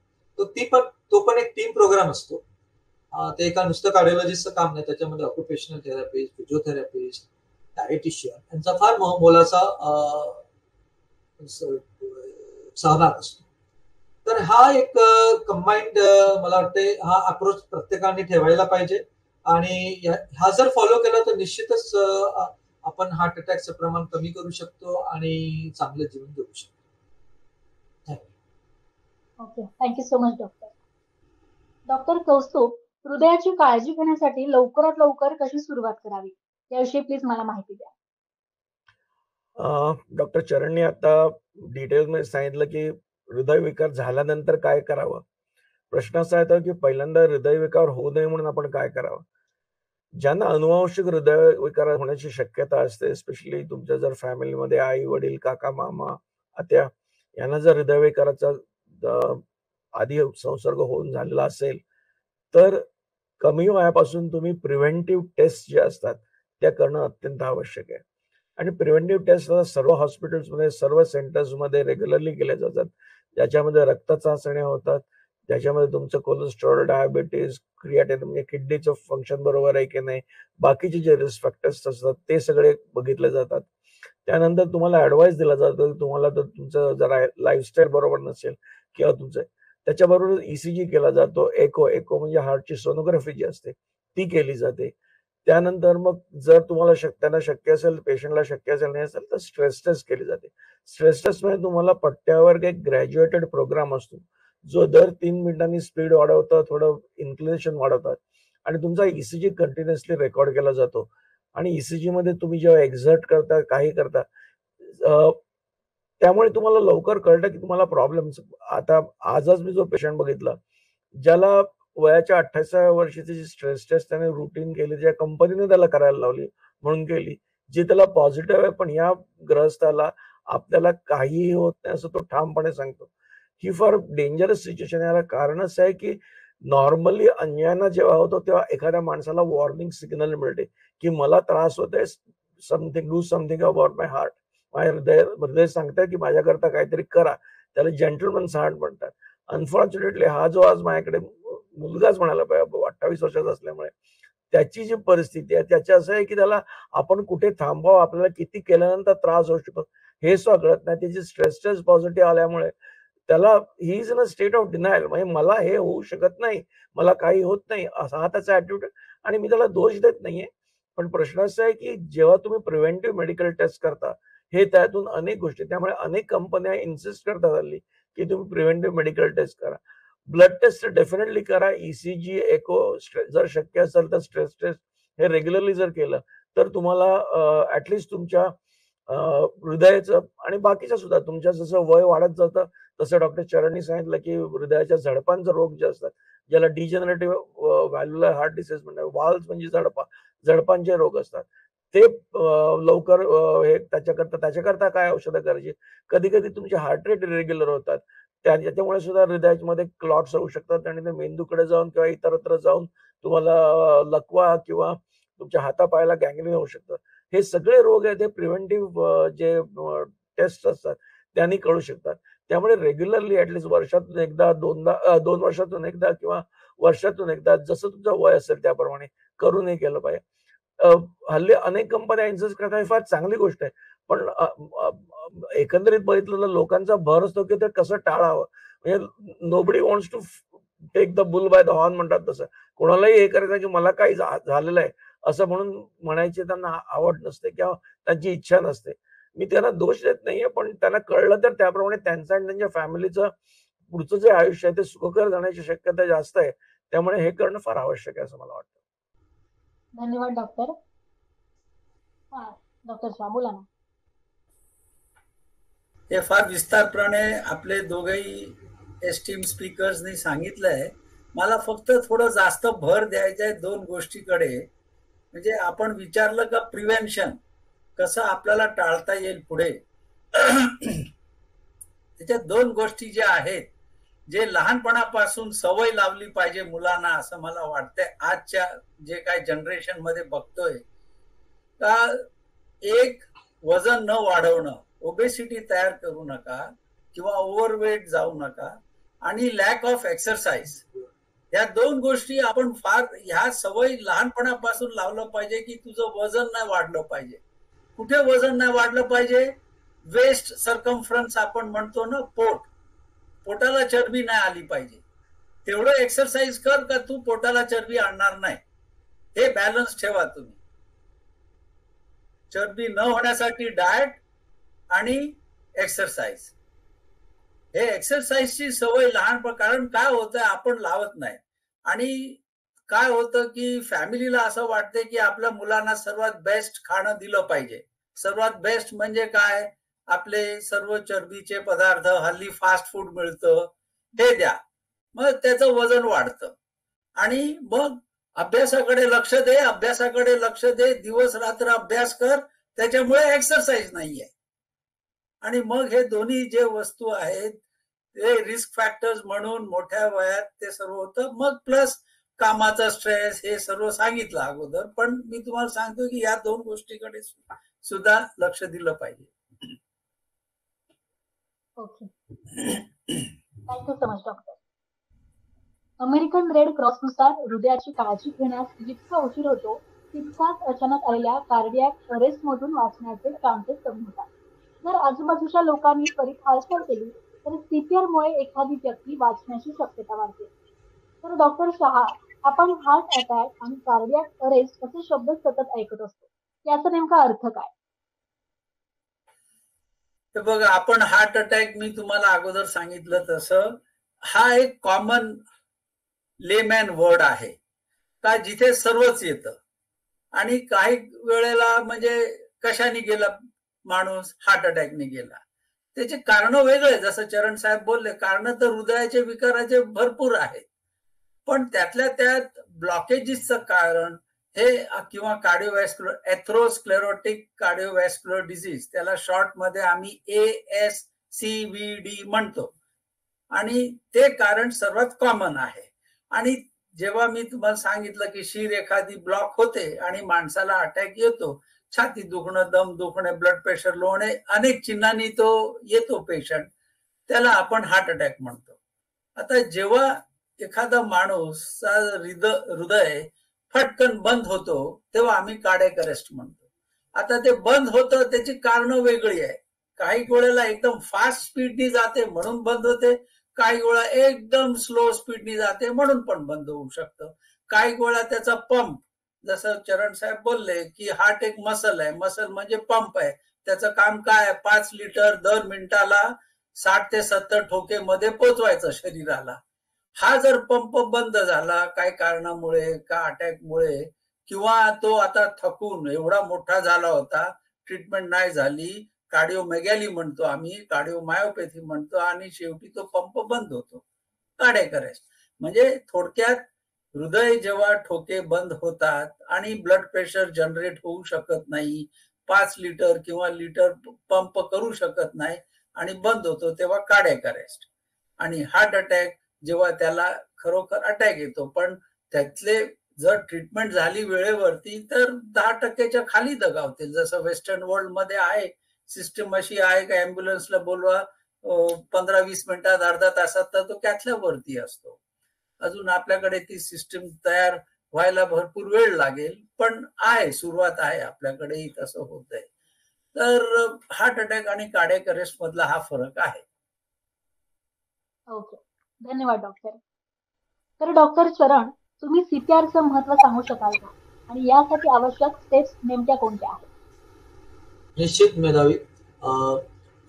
तो पण एक टीम प्रोग्राम असतो. ते एका नुसतं कार्डिओलॉजिस्टचं काम नाही, त्याच्यामध्ये ऑक्युपेशनल थेरपिस्ट, फिजिओथेरपिस्ट, डायटिशियन यांचा फार मोलाचा सहभाग असतो. तर हा एक कंबाईंड मला वाटते हा अप्रोच प्रत्येकाने ठेवायला पाहिजे आणि हा जर फॉलो केला तर निश्चितच आपण हार्ट अटॅकचं प्रमाण कमी करू शकतो आणि चांगलं जीवन जगू शकतो. Okay, thank you so much doctor. Doctor Kaustubh, हृदयाची काळजी घेण्यासाठी लवकरात लवकर कशी सुरुवात करावी याविषयी प्लीज मला माहिती द्या. डॉक्टर चरणने आता डिटेल्समध्ये सांगितलं की हृदयविकार झाल्यानंतर काय करावं. प्रश्न असा येतो की पहिल्यांदा हृदयविकार होऊ नये म्हणून आपण काय करावं. ज्यांना अनुवांशिक हृदयविकार होण्याची शक्यता असते, स्पेशली तुमच्या जर फॅमिलीमध्ये आई वडील काका मामा आत्या यांना जर हृदयविकाराचा आधी संसर्ग होऊन झालेला असेल तर कमी वयापासून तुम्ही प्रिव्हेंटिव्ह टेस्ट जे असतात त्या करणं अत्यंत आवश्यक आहे. आणि प्रिव्हेंटिव्ह टेस्ट सर्व हॉस्पिटल्समध्ये सर्व सेंटर्समध्ये रेग्युलरली केल्या जातात, ज्याच्यामध्ये रक्त चाचण्या होतात, ज्याच्यामध्ये तुमचं कोलेस्ट्रॉल, डायबिटीज, क्रिएटिनिन म्हणजे किडनीचं फंक्शन बरोबर आहे की नाही, बाकीचे जे रिस्क फॅक्टर्स असतात ते सगळे बघितले जातात. त्यानंतर तुम्हाला ऍडवाइस दिला जातो की तुम्हाला तर तुमचं जरा लाईफस्टाईल बरोबर नसेल किंवा तुमचं त्याच्याबरोबर ईसीजी केला जातो. एको म्हणजे हार्टची सोनोग्राफी जी असते ती केली जाते. त्यानंतर मग जर तुम्हाला त्यांना शक्य असेल, पेशंटला शक्य असेल नाही असेल तर स्ट्रेस टेस्ट केली जाते. स्ट्रेस टेस्ट मध्ये तुम्हाला पट्ट्यावर एक ग्रॅज्युएटेड प्रोग्राम असतो जो दर 3 मिनिटांनी स्पीड वाढवतात, थोडं इन्क्लिनेशन वाढवतात आणि तुमचा ईसीजी कंटिन्युअसली रेकॉर्ड केला जातो. आणि ईसीजी मध्ये तुम्ही जेव्हा एक्झर्ट करता काही करता त्यामुळे तुम्हाला लवकर कळतं की तुम्हाला प्रॉब्लेम. आता आजच मी जो पेशंट बघितला ज्याला वयाच्या 28व्या वर्षीची जी स्ट्रेस टेस्ट त्याने रुटीन केली, ज्या कंपनीने त्याला करायला लावली म्हणून केली, जी त्याला पॉझिटिव्ह आहे, पण या ग्रस्ताला आपल्याला काहीही होत नाही असं तो ठामपणे सांगतो. ही फार डेंजरस सिच्युएशन. याला कारण असं आहे की नॉर्मली अन्यायांना जेव्हा होतो तेव्हा एखाद्या माणसाला वॉर्निंग सिग्नल मिळते की मला त्रास होतोय, do something about my heart. हृदय सांगतंय की माझ्याकरता काहीतरी करा. त्याला जेंटलमन्स हार्ट म्हणतात. अनफॉर्च्युनेटली हा जो आज माझ्याकडे मुलगाच म्हणाला पाहिजे 28 वर्षाचा असल्यामुळे त्याची जी परिस्थिती आहे त्याची असं आहे की त्याला आपण कुठे थांबवावं, आपल्याला किती केल्यानंतर त्रास होऊ शकतो हे सुद्धा कळत नाही. त्याची स्ट्रेस टेस्ट पॉझिटिव्ह आल्यामुळे त्याला he is in a state of denial. म्हणजे मला हे होऊ शकत नाही, मला काही होत नाही असा हा त्याचा ऍटिट्यूड. आणि मी त्याला दोष देत नाहीये, पण प्रश्न असा आहे की जेव्हा तुम्ही प्रिव्हेंटिव्ह मेडिकल टेस्ट करता हे त्यातून अनेक गोष्टी, त्यामुळे अनेक कंपन्या इन्सिस्ट करतात हल्ली की तुम्ही प्रिव्हेंटिव्ह मेडिकल टेस्ट करा. ब्लड टेस्ट डेफिनेटली करा. ईसीजी, एको जर शक्य असेल तर स्ट्रेस टेस्ट हे रेग्युलरली जर केलं तर तुम्हाला ऍटलिस्ट तुमच्या हृदयाचं आणि बाकीच्या सुद्धा तुमच्या जसं वय वाढत जातं तसं डॉक्टर चरणनी सांगितलं की हृदयाच्या झडपांचे रोग जे असतात ज्याला डिजनरेटिव्ह व्हॅल्युलर हार्ट डिसीज म्हणतात, वाल्व्स म्हणजे झडपांचे रोग असतात ते लवकर हे त्याच्याकरता काय औषधं करायची. कधी कधी तुमचे हार्ट रेट इरेग्युलर होतात, त्याच्यामुळे सुद्धा हृदयामध्ये क्लॉट्स होऊ शकतात आणि ते मेंदूकडे जाऊन किंवा इतरत्र जाऊन तुम्हाला लकवा किंवा तुमच्या हातापायाला गँग्रीन होऊ शकतं. हे सगळे रोग आहेत, हे प्रिव्हेंटिव्ह जे टेस्ट असतात त्यांनी कळू शकतात. त्यामुळे रेग्युलरली ऍटलीस्ट वर्षातून एकदा, 2 वर्षातून एकदा किंवा वर्षातून एकदा जसं तुमचं वय असेल त्याप्रमाणे करूनही केलं पाहिजे. हल्ली अनेक कंपन्या इन्सिस्ट करतात, फार चांगली गोष्ट आहे, पण एकंदरीत बघितलं तर लोकांचा भर असतो की ते कसं टाळावं. म्हणजे nobody wants to take the bull by the horn म्हणतात तसं. कोणालाही हे करायचं की मला काही झालेलं आहे असं म्हणून म्हणायची त्यांना आवड नसते किंवा त्यांची इच्छा नसते. मी त्यांना दोष देत नाहीये, पण त्यांना कळलं तर त्याप्रमाणे त्यांचं आणि त्यांच्या फॅमिलीचं पुढचं जे आयुष्य आहे ते सुखकर जाण्याची शक्यता जास्त आहे. त्यामुळे हे करणं फार आवश्यक आहे असं मला वाटतं. धन्यवाद डॉक्टर. हा डॉक्टर शाह बोला ना. हे फार विस्तारप्रमाणे आपले दोघेही एस्टीम स्पीकर्सनी सांगितलंय. मला फक्त थोडं जास्त भर द्यायचं आहे 2 गोष्टीकडे. म्हणजे आपण विचारलं का प्रिव्हेन्शन कसं आपल्याला टाळता येईल पुढे. त्याच्यात 2 गोष्टी ज्या आहेत जे लहानपणापासून सवय लावली पाहिजे मुलांना असं मला वाटतंय. आजच्या जे काय जनरेशन मध्ये बघतोय का एक वजन न वाढवणं, ओबेसिटी तयार करू नका किंवा ओव्हरवेट जाऊ नका आणि लॅक ऑफ एक्सरसाइज, या दोन गोष्टी आपण फार ह्या सवयी लहानपणापासून लावलं पाहिजे की तुझं वजन नाही वाढलं पाहिजे. कुठे वजन नाही वाढलं पाहिजे? वेस्ट सर्कम्फरन्स आपण म्हणतो ना, पोटाला चरबी नाही आली पाहिजे. तेवढं एक्सरसाइज कर का तू पोटाला चरबी आणणार नाही. हे बॅलन्स ठेवा तुम्ही. चरबी न होण्यासाठी डाएट आणि एक्सरसाइज, हे एक्सरसाइजची सवय लहानपण, कारण काय होतं आपण लावत नाही आणि काय होतं की फॅमिलीला असं वाटते की आपल्या मुलांना सर्वात बेस्ट खाणं दिलं पाहिजे. सर्वात बेस्ट म्हणजे काय? आपले सर्व चरबीचे पदार्थ, हल्ली फास्ट फूड मिळतं, हे द्या. मग त्याचं वजन वाढतं आणि मग अभ्यासाकडे लक्ष दे, दिवस रात्र अभ्यास कर, त्याच्यामुळे एक्सरसाइज नाहीये. आणि मग हे दोन्ही जे वस्तू आहेत ते रिस्क फॅक्टर्स म्हणून मोठ्या वयात ते सर्व होतं. मग प्लस कामाचा स्ट्रेस, हे सर्व सांगितलं अगोदर, पण मी तुम्हाला सांगतो की या दोन गोष्टीकडे सुद्धा लक्ष दिलं पाहिजे. Okay, thank you so much doctor. American red क्रॉसनुसार हृदयाची काळजी घेण्यास जितका उशीर होतो तितकाच अचानक आलेल्या कार्डियक अरेस्टमधून वाचण्याचे चान्सेस कमी होतात. जर आजूबाजूच्या लोकांनी त्वरित हालचाल केली तर CPR मुळे एखादी व्यक्ती वाचण्याची शक्यता वाढते. तर डॉक्टर शहा, आपण हार्ट अटॅक आणि कार्डियक अरेस्ट असे शब्द सतत ऐकत असतो, याचा नेमका अर्थ काय? तर बघा, आपण हार्ट अटॅक, मी तुम्हाला अगोदर सांगितलं तसं, हा एक कॉमन लेमॅन वर्ड आहे का जिथे सर्वच येतं. आणि काही वेळेला म्हणजे कशाने गेला माणूस? हार्ट अटॅकने गेला. त्याचे कारण वेगळे, जसं चरण साहेब बोलले, कारण तर हृदयाचे विकाराचे भरपूर आहेत, पण त्यातल्या त्यात ब्लॉकेजेसचं कारण हे किंवा कार्डिओव्हॅस्क्युलर एथ्रोस्क्लेरोटिक कार्डिओव्हॅस्क्युलर डिसीज, त्याला शॉर्ट मध्ये आम्ही ASCVD म्हणतो, आणि ते कारण सर्वात कॉमन आहे. आणि जेव्हा मी तुम्हाला सांगितलं की शीर एखादी ब्लॉक होते आणि माणसाला अटॅक येतो, छाती दुखणं, दम दुखणे, ब्लड प्रेशर लो होणे, अनेक चिन्हांनी तो येतो पेशंट, त्याला आपण हार्ट अटॅक म्हणतो. आता जेव्हा एखादा माणूस हृदय फटकन बंद होतो तेव्हा आम्ही कार्डियक अरेस्ट म्हणतो. आता ते बंद होतं त्याची कारण वेगळी आहे. काही वेळेला एकदम फास्ट स्पीडनी जाते म्हणून बंद होते, काही वेळा एकदम स्लो स्पीडनी जाते म्हणून पण बंद होऊ शकतं. काही वेळा त्याचा पंप, जसं चरण साहेब बोलले की हार्ट एक मसल आहे, मसल म्हणजे पंप आहे, त्याचं काम काय आहे? 5 लिटर दर मिनिटाला 60 ते 70 ठोके मध्ये पोचवायचं शरीराला. हा जर पंप बंद झाला काही कारणामुळे, का अटॅकमुळे, किंवा तो आता थकून एवढा मोठा झाला होता, ट्रीटमेंट नाही झाली, कार्डिओमेगॅली म्हणतो आम्ही, कार्डिओमायोपॅथी म्हणतो, आणि शेवटी तो पंप बंद होतो, कार्डियक अरेस्ट. म्हणजे थोडक्यात हृदय जेव्हा ठोके बंद होतात आणि ब्लड प्रेशर जनरेट होऊ शकत नाही, 5 लिटर किंवा लिटर पंप करू शकत नाही आणि बंद होतो, तेव्हा कार्डियक अरेस्ट. आणि हार्ट अटॅक जेव्हा त्याला खरोखर अटॅक येतो, पण त्यातले जर ट्रीटमेंट झाली वेळेवरती तर 10% खाली दगावतील. जसं वेस्टर्न वर्ल्ड मध्ये आहे सिस्टम, अशी आहे का अँब्युलन्सला बोलवा 15-20 मिनिटात, अर्धा तासात, तर तो कॅथल्या वरती असतो. अजून आपल्याकडे ती सिस्टम तयार व्हायला भरपूर वेळ लागेल, पण आहे, सुरुवात आहे, आपल्याकडेही तसं होत आहे. तर हार्ट अटॅक आणि कार्डियक अरेस्ट मधला हा फरक आहे. ओके, धन्यवाद डॉक्टर. तर डॉक्टर चरण, तुम्ही CPRचं महत्व सांगू शकाल का, आणि यासाठी आवश्यक स्टेप्स नेमक्या कोणत्या आहेत? निश्चित मेधावी.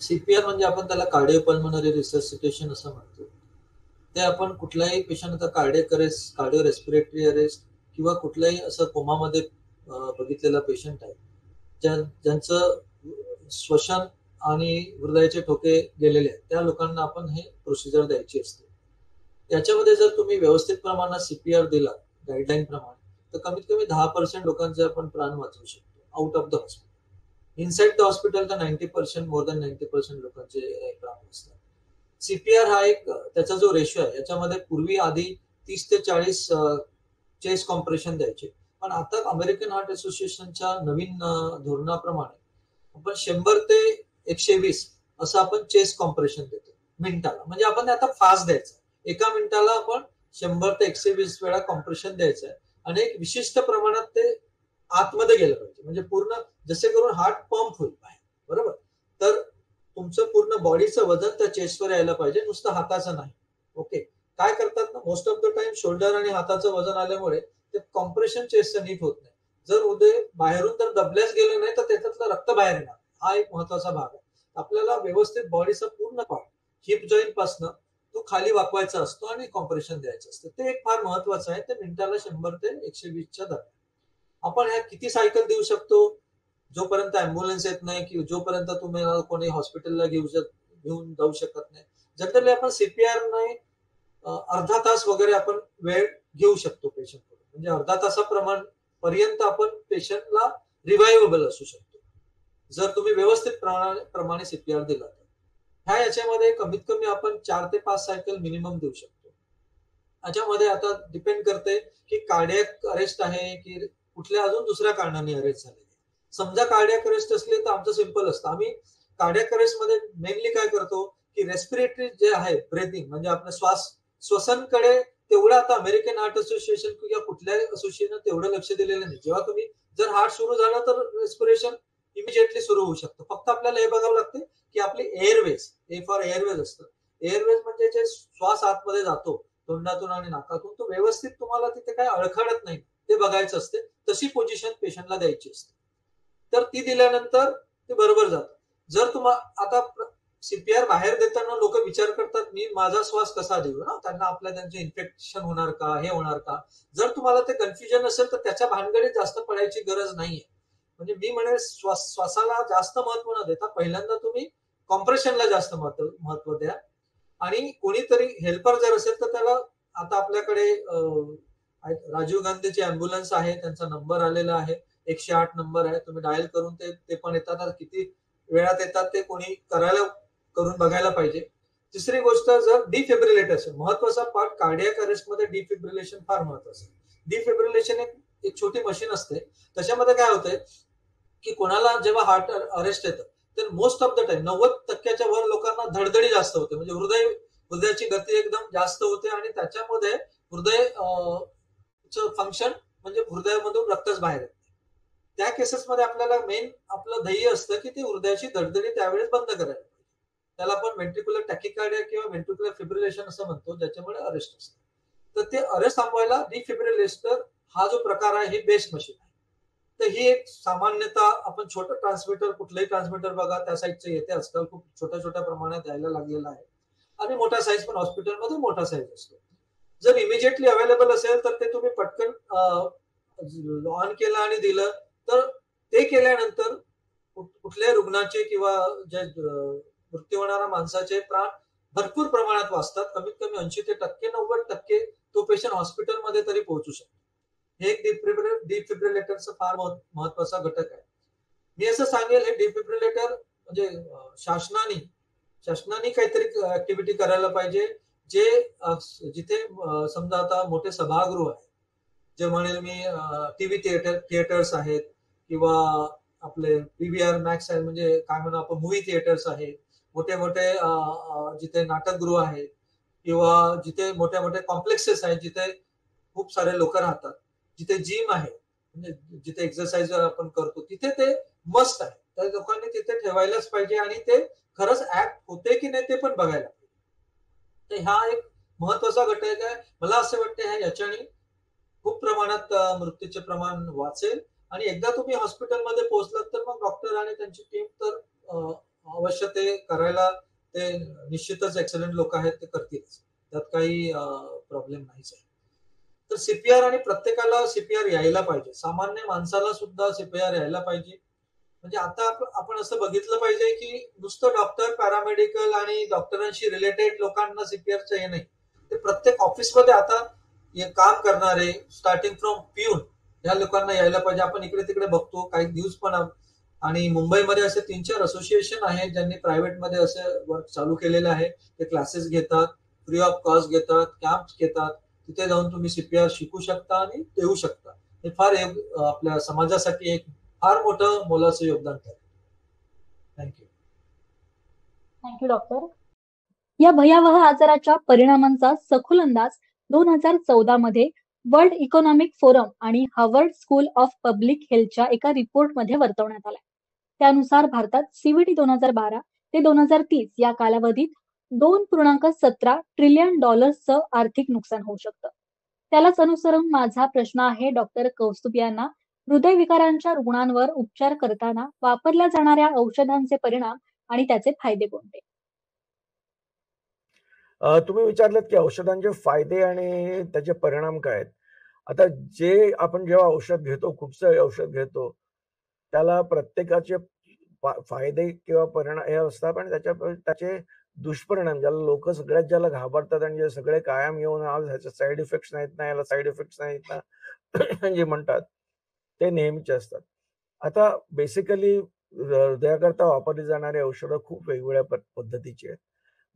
CPR म्हणजे आपण त्याला कार्डिओपल्मोनरी रिससिटेशन असं म्हणतो. ते आपण कुठल्याही पेशंट, आता cardiac arrest, cardio respiratory arrest किंवा कुठल्याही असं कोमामध्ये बघितलेला पेशंट आहे ज्यांचं श्वसन आणि हृदयाचे ठोके गेलेले आहेत, त्या लोकांना आपण हे प्रोसिजर द्यायची असते. याच्यामध्ये जर तुम्ही व्यवस्थित प्रमाणात CPR दिला गाईडलाईन प्रमाणे, तर कमीत कमी 10% लोकांचे आपण प्राण वाचवू शकतो out of the hospital. Inside the hospital तर 90%, मोर दॅन 90% लोकांचे प्राण वाचतात. CPR हा एक त्याचा जो रेशो आहे, याच्यामध्ये पूर्वी आधी 30 ते 40 चेस्ट कॉम्प्रेशन द्यायचे, पण आता अमेरिकन हार्ट असोसिएशनच्या नवीन धोरणाप्रमाणे आपण 100 ते 120 असं आपण चेस्ट कॉम्प्रेशन देतो. मिनिटाला. म्हणजे आपण आता फास्ट द्यायचं, एका मिनिटाला आपण 100 ते 120 वेळा कॉम्प्रेशन द्यायचं आहे आणि एक विशिष्ट प्रमाणात ते आतमध्ये गेलं पाहिजे, म्हणजे पूर्ण जसे करून हार्ट पंप होईल बाहेर, बरोबर. तर तुमचं पूर्ण बॉडीचं वजन त्या चेस्टवर यायला पाहिजे, नुसतं हाताचं नाही. ओके. काय करतात ना, most of the time shoulder आणि हाताचं वजन आल्यामुळे ते कॉम्प्रेशन चेस्टचं नीट होत नाही. जर हृदय बाहेरून जर दबल्याच गेले नाही तर त्याच्यातलं रक्त बाहेर येणार, हा एक महत्वाचा भाग आहे. आपल्याला व्यवस्थित बॉडीचा पूर्ण पार्ट हिप जॉईंट पासनं तो खाली वाकवायचा असतो आणि कॉम्प्रेशन द्यायचं असतं. ते एक फार महत्वाचं आहे. ते मिनिटाला 100 ते 120च्या दरम्यान. आपण ह्या किती सायकल देऊ शकतो, जोपर्यंत अँब्युलन्स येत नाही किंवा जोपर्यंत तुम्ही कोणी हॉस्पिटलला घेऊन जाऊ शकत नाही. जनरली आपण सीपीआर नाही अर्धा तास वगैरे आपण वेळ घेऊ शकतो पेशंटकडून, म्हणजे अर्धा तासाप्रमाणे पर्यंत आपण पेशंटला रिवायवेबल असू शकतो जर तुम्ही व्यवस्थित प्रमाणे सीपीआर दिला तर. ह्या याच्यामध्ये कमीत कमी आपण 4 ते 5 सायकल मिनिमम देऊ शकतो. याच्यामध्ये आता डिपेंड करते की कार्डियक अरेस्ट आहे की कुठल्या अजून दुसऱ्या कारणाने अरेस्ट झालेले. समजा कार्डियक अरेस्ट असले तर आमचं सिंपल असतं. आम्ही कार्डियक अरेस्ट मध्ये मेनली काय करतो की रेस्पिरेटरी जे आहे ब्रेथिंग, म्हणजे आपल्या श्वसनकडे तेवढं आता अमेरिकन हार्ट असोसिएशन किंवा कुठल्याही असोसिएशन तेवढं लक्ष दिलेलं नाही. जेव्हा तुम्ही जर हार्ट सुरू झालं तर रेस्पिरेशन इमिजिएटली सुरू होऊ शकतं. फक्त आपल्याला हे बघावं लागते की आपली एअरवेज, ए फॉर एअरवेज असतं. एअरवेज म्हणजे जे श्वास आतमध्ये जातो तोंडातून आणि नाकातून, तो व्यवस्थित तुम्हाला तिथे काय अडखळत नाही ते बघायचं असते. तशी पोझिशन पेशंटला द्यायची असते. तर ती दिल्यानंतर ते बरोबर जातं. जर तुम्हाला आता सीपीआर बाहेर देताना लोक विचार करतात मी माझा श्वास कसा देऊ ना, त्यांना त्यांचे इन्फेक्शन होणार का, हे होणार का. जर तुम्हाला ते कन्फ्युजन असेल तर त्याच्या भानगडीत जास्त पडायची गरज नाहीये. म्हणजे मी म्हणेन श्वासाला जास्त महत्व न देता पहिल्यांदा तुम्ही कॉम्प्रेशनला जास्त महत्व द्या. आणि कोणीतरी हेल्पर जर असेल तर त्याला, आता आपल्याकडे राजीव गांधीची अँब्युलन्स आहे, त्यांचा नंबर आलेला आहे, 108 नंबर आहे, तुम्ही डायल करून ते पण येतात. किती वेळात येतात ते कोणी करून बघायला पाहिजे. तिसरी गोष्ट, जर डिफिब्रिलेटर असेल, महत्वाचा पार्ट कार्डियक अरेस्ट मध्ये डिफिब्रिलेशन फार महत्वाचं आहे. डिफिब्रिलेशन एक छोटी मशीन असते. त्याच्यामध्ये काय होतंय की कोणाला जेव्हा हार्ट अरेस्ट येतं तर मोस्ट ऑफ द टाइम 90% वर लोकांना धडधडी जास्त होते, म्हणजे हृदयाची गती एकदम जास्त होते आणि त्याच्यामध्ये हृदय फंक्शन म्हणजे हृदयामधून रक्तच बाहेर येते. त्या केसेसमध्ये आपल्याला मेन आपलं ध्येय असतं की ती हृदयाची धडधडी त्यावेळेस बंद करायला पाहिजे. त्याला आपण व्हेंट्रिक्युलर टॅकिकार्डिया किंवा व्हेंट्रिक्युलर फिब्रिलेशन असं म्हणतो, ज्याच्यामुळे अरेस्ट असतं. तर ते अरेस्ट थांबवायला डिफिब्रिलेटर हा जो प्रकार आहे ही बेस्ट मशीन आहे. तर ही एक सामान्यतः आपण छोटं ट्रान्समीटर, कुठलंही ट्रान्समीटर बघा त्या साईजचं येते आजकाल, खूप छोट्या प्रमाणात यायला लागलेलं आहे. आणि मोठा साईज पण हॉस्पिटलमध्ये मोठा साईज असतो. जर इमिजिएटली अवेलेबल असेल तर ते तुम्ही पटकन ऑन केलं आणि दिलं तर ते केल्यानंतर कुठल्याही रुग्णाचे किंवा जे मृत्यू होणाऱ्या माणसाचे प्राण भरपूर प्रमाणात वाचतात. कमीत कमी 80 ते 90% तो पेशंट हॉस्पिटलमध्ये तरी पोहोचू शकतो. हे एक डिफिब्रिलेटरचा फार महत्वाचा घटक आहे. मी असं सांगेल, हे डिफिब्रिलेटर म्हणजे शासनाने काहीतरी ऍक्टिव्हिटी करायला पाहिजे. जिथे समजा आता मोठे सभागृह आहे, जे म्हणेल मी टीव्ही थिएटर्स आहेत किंवा आपले पीव्हीआर मॅक्स आहे, म्हणजे काय म्हणू आपण मूव्ही थिएटर्स आहेत, मोठे जिथे नाटकगृह आहेत किंवा जिथे मोठे कॉम्प्लेक्सेस आहेत जिथे खूप सारे लोक राहतात, जिथे जिम आहे म्हणजे जिथे एक्सरसाइज आपण करतो, तिथे ते मस्ट आहे. तर लोकांनी तिथे ठेवायलाच पाहिजे आणि ते खरंच ऍक्ट होते की नाही ते पण बघायला पाहिजे. तर हा एक महत्वाचा घटक आहे. मला असं वाटतं याच्याने खूप प्रमाणात मृत्यूचे प्रमाण वाचेल. आणि एकदा तुम्ही हॉस्पिटलमध्ये पोहोचलात तर मग डॉक्टर आणि त्यांची टीम तर अवश्य ते करायला, ते निश्चितच एक्सलंट लोक आहेत, ते करतीलच, त्यात काही प्रॉब्लेम नाहीच आहे. तर सीपीआर, आणि प्रत्येकाला सीपीआर यायला पाहिजे, सामान्य माणसाला सुद्धा सीपीआर यायला पाहिजे. म्हणजे आता आपण असं बघितलं पाहिजे की नुसतं डॉक्टर, पॅरामेडिकल आणि डॉक्टरांशी रिलेटेड लोकांना सीपीआरचं हे नाही, ते प्रत्येक ऑफिसमध्ये आता काम करणारे स्टार्टिंग फ्रॉम पिऊन ह्या लोकांना यायला पाहिजे. आपण इकडे तिकडे बघतो काही न्यूज पण, आणि मुंबईमध्ये असे 3-4 असोसिएशन आहेत ज्यांनी प्रायव्हेटमध्ये असे वर्क चालू केलेलं आहे. ते क्लासेस घेतात, फ्री ऑफ कॉस्ट घेतात, कॅम्प्स घेतात. तिथे जाऊन तुम्ही सीपीआर शिकू शकता आणि देऊ शकता. हे फार आपल्या समाजासाठी एक फार मोठं मोलाचं योगदान आहे. थँक्यू. Thank you doctor. या भयावह आजाराच्या परिणामांचा सखोल अंदाज 2014 मध्ये वर्ल्ड इकॉनॉमिक फोरम आणि हार्वर्ड स्कूल ऑफ पब्लिक हेल्थच्या एका रिपोर्टमध्ये वर्तवण्यात आला. त्यानुसार भारतात सीव्हीडी 2012 ते 2030 या कालावधीत $2.17 ट्रिलियन आर्थिक नुकसान होऊ शकतं. त्यालाच अनुसरून माझा प्रश्न आहे डॉक्टर कौस्तुभ यांना, हृदयविकारांच्या रुग्णांवर उपचार करताना वापरल्या जाणाऱ्या औषधांचे परिणाम आणि त्याचे फायदे कोणते? तुम्ही विचारलं की औषधांचे फायदे आणि त्याचे परिणाम काय आहेत. आता जे आपण जेव्हा औषध घेतो, कुठचं औषध घेतो, त्याला प्रत्येकाचे फायदे किंवा परिणाम हे असतात, पण त्याचे दुष्परिणाम ज्याला लोक ज्याला घाबरतात आणि जे सगळे कायम येऊन आज ह्याचे साईड इफेक्ट्स नाहीत ना, याला साईड इफेक्ट्स नाहीत ना जे म्हणतात ते नेहमीचे असतात. आता बेसिकली हृदयाकरता वापरली जाणारी औषधं खूप वेगवेगळ्या पद्धतीची आहेत.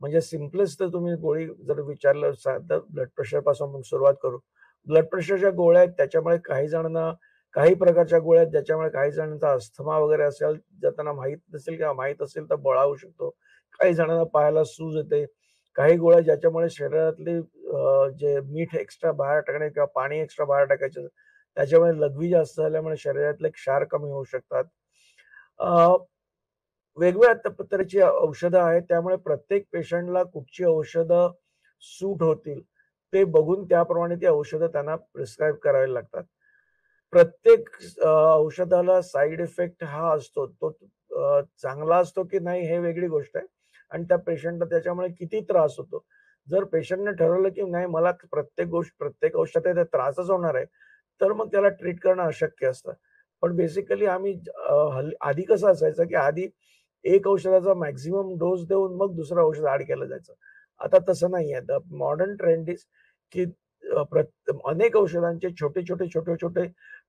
म्हणजे सिम्पलेस्ट तर तुम्ही गोळी जर विचारलं तर ब्लड प्रेशर पासून सुरुवात करू. ब्लड प्रेशरच्या गोळ्या आहेत, त्याच्यामुळे काही जणांना काही प्रकारच्या गोळ्या आहेत ज्याच्यामुळे काही जणांचा अस्थमा वगैरे असेल, जर त्यांना माहीत नसेल किंवा माहीत असेल तर बळा होऊ शकतो. काही जणांना पायाला सूज येते. काही गोळ्या ज्याच्यामुळे शरीरातले जे मीठ एक्स्ट्रा बाहेर टाकणे किंवा पाणी एक्स्ट्रा बाहेर टाकायचं, त्याच्यामुळे लघवी जास्त झाल्यामुळे शरीरातले क्षार कमी होऊ शकतात. वेगवेगळ्या तऱ्हेची औषधं आहेत, त्यामुळे प्रत्येक पेशंटला कुठची औषधं सूट होतील ते बघून त्याप्रमाणे ती औषधं त्यांना प्रिस्क्राईब करावी लागतात. प्रत्येक औषधाला साईड इफेक्ट हा असतो, तो चांगला असतो की नाही हे वेगळी गोष्ट आहे आणि त्या पेशंटला त्याच्यामुळे किती त्रास होतो. जर पेशंटने ठरवलं की नाही मला प्रत्येक औषध आहे त्रासच होणार आहे, तर मग त्याला ट्रीट करणं अशक्य असतं. पण बेसिकली आम्ही आधी कसं असायचं की आधी एक औषधाचा मॅक्झिमम डोस देऊन मग दुसरं औषध ऍड केलं जायचं. आता तसं नाहीये. द मॉडर्न ट्रेंड इज की अनेक औषधांचे छोटे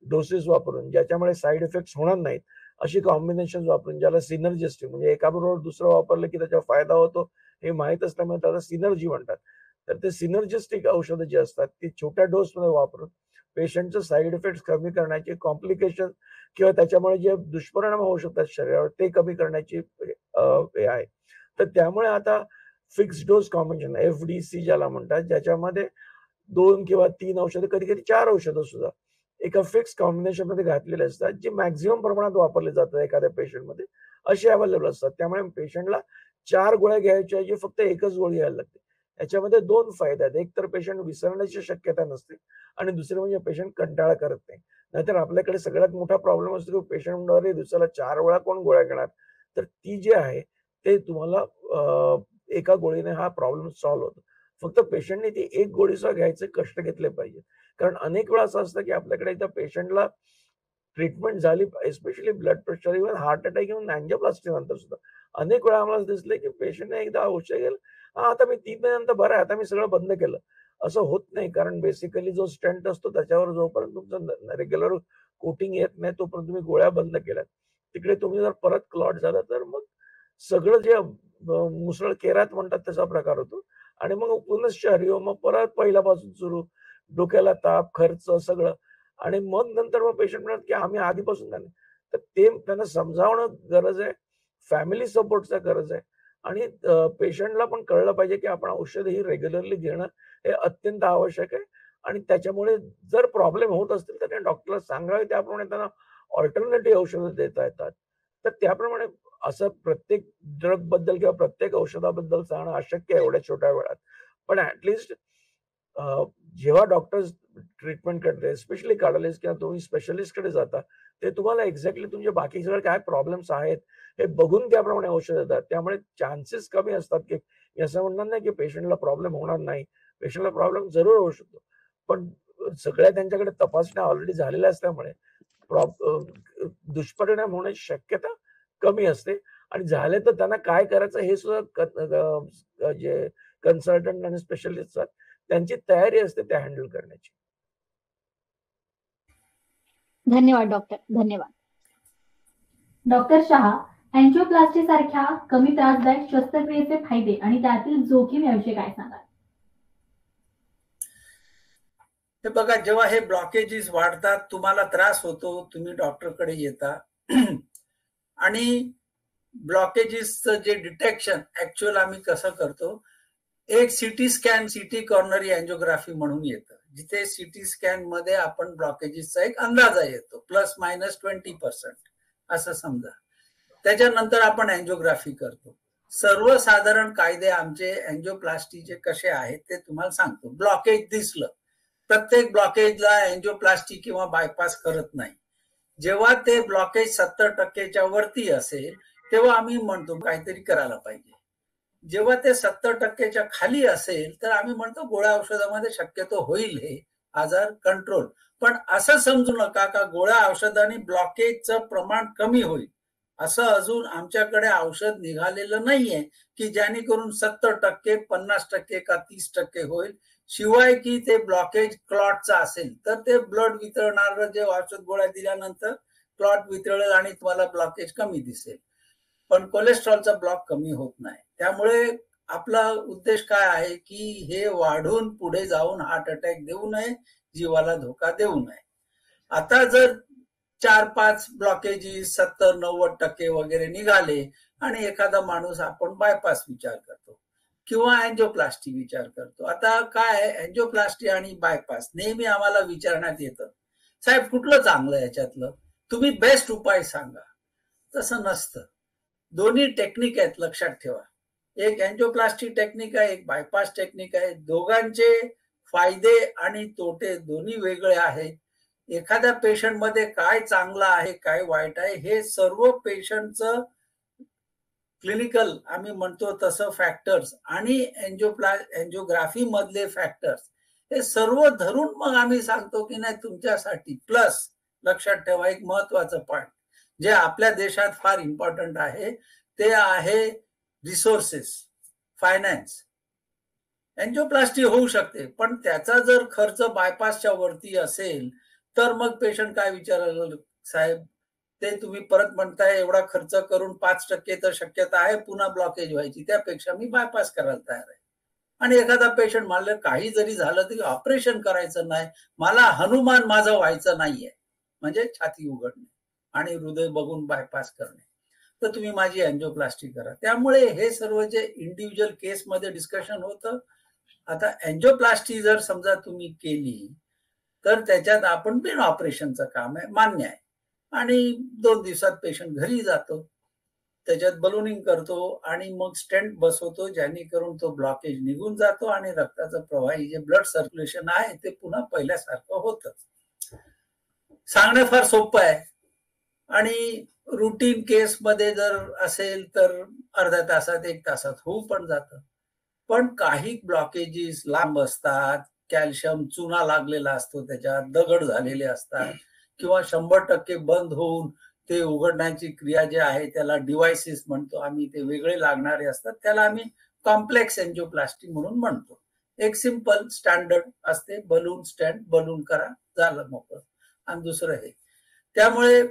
डोसेस वापरून ज्याच्यामुळे साईड इफेक्ट्स होणार नाहीत अशी कॉम्बिनेशन वापरून, ज्याला सिनर्जिस्टिक म्हणजे एकाबरोबर दुसरं वापरलं की त्याचा फायदा होतो हे माहीत असल्यामुळे त्याला सिनर्जी म्हणतात. तर ते सिनर्जिस्टिक औषधं जी असतात ती छोट्या डोसमध्ये वापरून पेशंटचं साईड इफेक्ट्स कमी करण्याची, कॉम्प्लिकेशन किंवा त्याच्यामुळे जे दुष्परिणाम होऊ शकतात शरीरावर ते कमी करण्याची हे आहे. तर त्यामुळे आता फिक्स डोस कॉम्बिनेशन FDC ज्याला म्हणतात, ज्याच्यामध्ये 2 किंवा 3 औषधं, कधी कधी 4 औषधं सुद्धा एका फिक्स कॉम्बिनेशन मध्ये घातलेले असतात, जी मॅक्झिमम प्रमाणात वापरले जातात एखाद्या पेशंटमध्ये, असे अवेलेबल असतात. त्यामुळे पेशंटला 4 गोळ्या घ्यायच्या ऐवजी फक्त एकच गोळी घ्यायला लागते. याच्यामध्ये 2 फायदे आहेत. एक तर पेशंट विसरण्याची शक्यता नसते आणि दुसरं म्हणजे पेशंट कंटाळा करत नाही. नाहीतर आपल्याकडे सगळ्यात मोठा प्रॉब्लेम असतो की पेशंटद्वारे दिवसाला 4 वेळा कोण गोळ्या घेणार. तर ती जी आहे ते तुम्हाला एका गोळीने हा प्रॉब्लेम सॉल्व्ह होतो. फक्त पेशंटने ती एक गोळी सुद्धा घ्यायचे कष्ट घेतले पाहिजे. कारण अनेक वेळा असं असतं की आपल्याकडे त्या पेशंटला ट्रीटमेंट झाली, especially blood pressure, even heart attack, even angioplasty नंतर सुद्धा अनेक वेळा आम्हाला दिसले की पेशंटने एकदा औषध घेतलं, आता मी 3 महिन्यानंतर बरं आहे, आता मी सगळं बंद केलं. असं होत नाही, कारण बेसिकली जो स्टेंट असतो त्याच्यावर जोपर्यंत तुमचं रेग्युलर कोटिंग येत नाही तोपर्यंत तुम्ही गोळ्या बंद केल्यात. तिकडे तुम्ही जर परत क्लॉट झाला तर मग सगळं जे मुसळ केरात म्हणतात तसा प्रकार होतो आणि मग पुनश्च हरिओम, मग परत पहिल्यापासून सुरू, डोक्याला ताप, खर्च सगळं. आणि मग नंतर मग पेशंट म्हणतात की आम्ही आधीपासून नाही. तर ते त्यांना समजावणं गरज आहे, फॅमिली सपोर्टचा गरज आहे आणि पेशंटला पण कळलं पाहिजे की आपण औषध ही रेग्युलरली घेणं हे अत्यंत आवश्यक आहे आणि त्याच्यामुळे जर प्रॉब्लेम होत असतील तर त्या डॉक्टरला सांगावे, त्याप्रमाणे त्यांना ऑल्टरनेटिव्ह औषधं देता येतात. तर त्याप्रमाणे असं प्रत्येक ड्रग बद्दल किंवा प्रत्येक औषधाबद्दल सांगणं अशक्य आहे एवढ्या छोट्या वेळात. पण ऍटलिस्ट जेव्हा डॉक्टर्स ट्रीटमेंट करते, स्पेशली कार्डिओलॉजिस्ट किंवा तुम्ही स्पेशलिस्टकडे जाता, ते तुम्हाला एक्झॅक्टली तुमचे बाकी सगळे काय प्रॉब्लेम्स आहेत हे बघून त्याप्रमाणे औषध देतात. त्यामुळे चान्सेस कमी असतात की असं म्हणणार नाही की पेशंटला प्रॉब्लेम होणार नाही. पेशंटला प्रॉब्लेम जरूर होऊ शकतो, पण सगळ्या त्यांच्याकडे तपासण्या ऑलरेडी झालेल्या असल्यामुळे दुष्परिणाम होण्याची शक्यता कमी असते आणि झाले तर त्यांना काय करायचं हे सुद्धा जे कन्सल्टंट आणि स्पेशलिस्ट आहेत त्यांची तयारी असते त्या हँडल करण्याची. धन्यवाद डॉक्टर, धन्यवाद. डॉक्टर शहा, अँजिओप्लास्टी सारख्या कमी त्रासदायक शस्त्रक्रियेचे फायदे आणि त्यातील जोखीम याविषयी काय सांगाल? हे बघा, जेव्हा हे ब्लॉकेजेस वाढतात, तुम्हाला त्रास होतो, तुम्ही डॉक्टरकडे येता आणि ब्लॉकेजेसचं जे डिटेक्शन ऍक्च्युअल आम्ही कसं करतो एक CT scan, city coronary angiography म्हणून येतं, जिथे सिटी स्कॅन मध्ये आपण ब्लॉकेजेसचा एक अंदाजा येतो, ±20% असं समजा. त्याच्यानंतर आपण अँजिओग्राफी करतो. सर्वसाधारण कायदे आमचे अँजिओप्लास्टीचे कसे आहेत ते तुम्हाला सांगतो. ब्लॉकेज दिसलं, प्रत्येक ब्लॉकेजला अँजिओप्लास्टी किंवा बायपास करत नाही. जेव्हा ते ब्लॉकेज 70%च्या वरती असेल तेव्हा आम्ही म्हणतो काहीतरी करायला पाहिजे. जेव्हा ते 70%च्या खाली असेल तर आम्ही म्हणतो गोळ्या औषधामध्ये शक्यतो होईल हे आजार कंट्रोल. पण असं समजू नका का गोळ्या औषधाने ब्लॉकेजचं प्रमाण कमी होईल, असं अजून आमच्याकडे औषध निघालेलं नाहीये की जेणेकरून 70%, 50% का 30% होईल. शिवाय की ते ब्लॉकेज क्लॉटचं असेल तर ते ब्लड वितळणारं जे औषध गोळ्या दिल्यानंतर क्लॉट वितळेल आणि तुम्हाला ब्लॉकेज कमी दिसेल, पण कोलेस्ट्रॉलचा ब्लॉक कमी होत नाही. त्यामुळे आपला उद्देश काय आहे की हे वाढून पुढे जाऊन हार्ट अटॅक देऊ नये, जीवाला धोका देऊ नये. आता जर 4-5 ब्लॉकेजेस 70-90% वगैरे निघाले आणि एखादा माणूस आपण बायपास विचार करतो किंवा अँजिओप्लास्टी विचार करतो. आता काय आहे, अँजिओप्लास्टी आणि बायपास नेहमी आम्हाला विचारण्यात येतं, साहेब कुठलं चांगलं याच्यातलं, तुम्ही बेस्ट उपाय सांगा. तसं नसतं. दोन्ही टेक्निक आहेत, लक्षात ठेवा. एक अँजिओप्लास्टी टेक्निक आहे, एक बायपास टेक्निक आहे. दोघांचे फायदे आणि तोटे दोन्ही वेगळे आहेत. एखाद्या पेशंट मध्ये काय चांगलं आहे काय वाईट आहे हे सर्व पेशंटचं क्लिनिकल आम्ही म्हणतो तसं फॅक्टर्स आणि अँजिओग्राफी मधले फॅक्टर्स हे सर्व धरून मग आम्ही सांगतो की नाही तुमच्यासाठी. प्लस लक्षात ठेवा एक महत्वाचं पॉइंट जे आपल्या देशात फार इम्पॉर्टंट आहे ते आहे रिसोर्सेस, फायनान्स. अँजिओप्लास्टी होऊ शकते पण त्याचा जर खर्च बायपासच्या वरती असेल तर मग पेशंट काय विचारायला, साहेब ते तुम्ही परत म्हणताय एवढा खर्च करून 5% तर शक्यता आहे पुन्हा ब्लॉकेज व्हायची, त्यापेक्षा मी बायपास करायला तयार आहे. आणि एखादा पेशंट म्हणलं काही जरी झालं तरी ऑपरेशन करायचं नाही, मला हनुमान माझं व्हायचं नाहीये, म्हणजे छाती उघडणे आणि हृदय बघून बायपास करणे, तर तुम्ही माझी अँजिओप्लास्टी करा. त्यामुळे हे सर्व जे इंडिव्हिज्युअल केसमध्ये डिस्कशन होतं. आता अँजिओप्लास्टी जर समजा तुम्ही केली तर त्याच्यात आपण बिन ऑपरेशनचं काम आहे, मान्य आहे, आणि 2 दिवसात पेशंट घरी जातो, त्याच्यात बलूनिंग करतो आणि मग स्टेंट बसवतो जेणेकरून तो ब्लॉकेज निघून जातो आणि रक्ताचं प्रवाही जे ब्लड सर्क्युलेशन आहे ते पुन्हा पहिल्यासारखं होतं. सांगणं फार सोपं आहे आणि रुटीन केस मध्ये जर असेल तर अर्ध्या तासात 1 तासात होऊ पण जातं. पण काही ब्लॉकेजेस लांब असतात, कॅल्शियम चुना लागलेला असतो, त्याच्यात दगड झालेले असतात किंवा 100% बंद होऊन ते उघडण्याची क्रिया जी आहे त्याला डिव्हाइसेस म्हणतो आम्ही, ते वेगळे लागणारे असतात, त्याला आम्ही कॉम्प्लेक्स अँजिओप्लास्टी म्हणून म्हणतो. एक सिंपल स्टँडर्ड असते, बलून स्टँड, बलून करा, झालं मोकळं. आणि दुसरं हे, त्यामुळे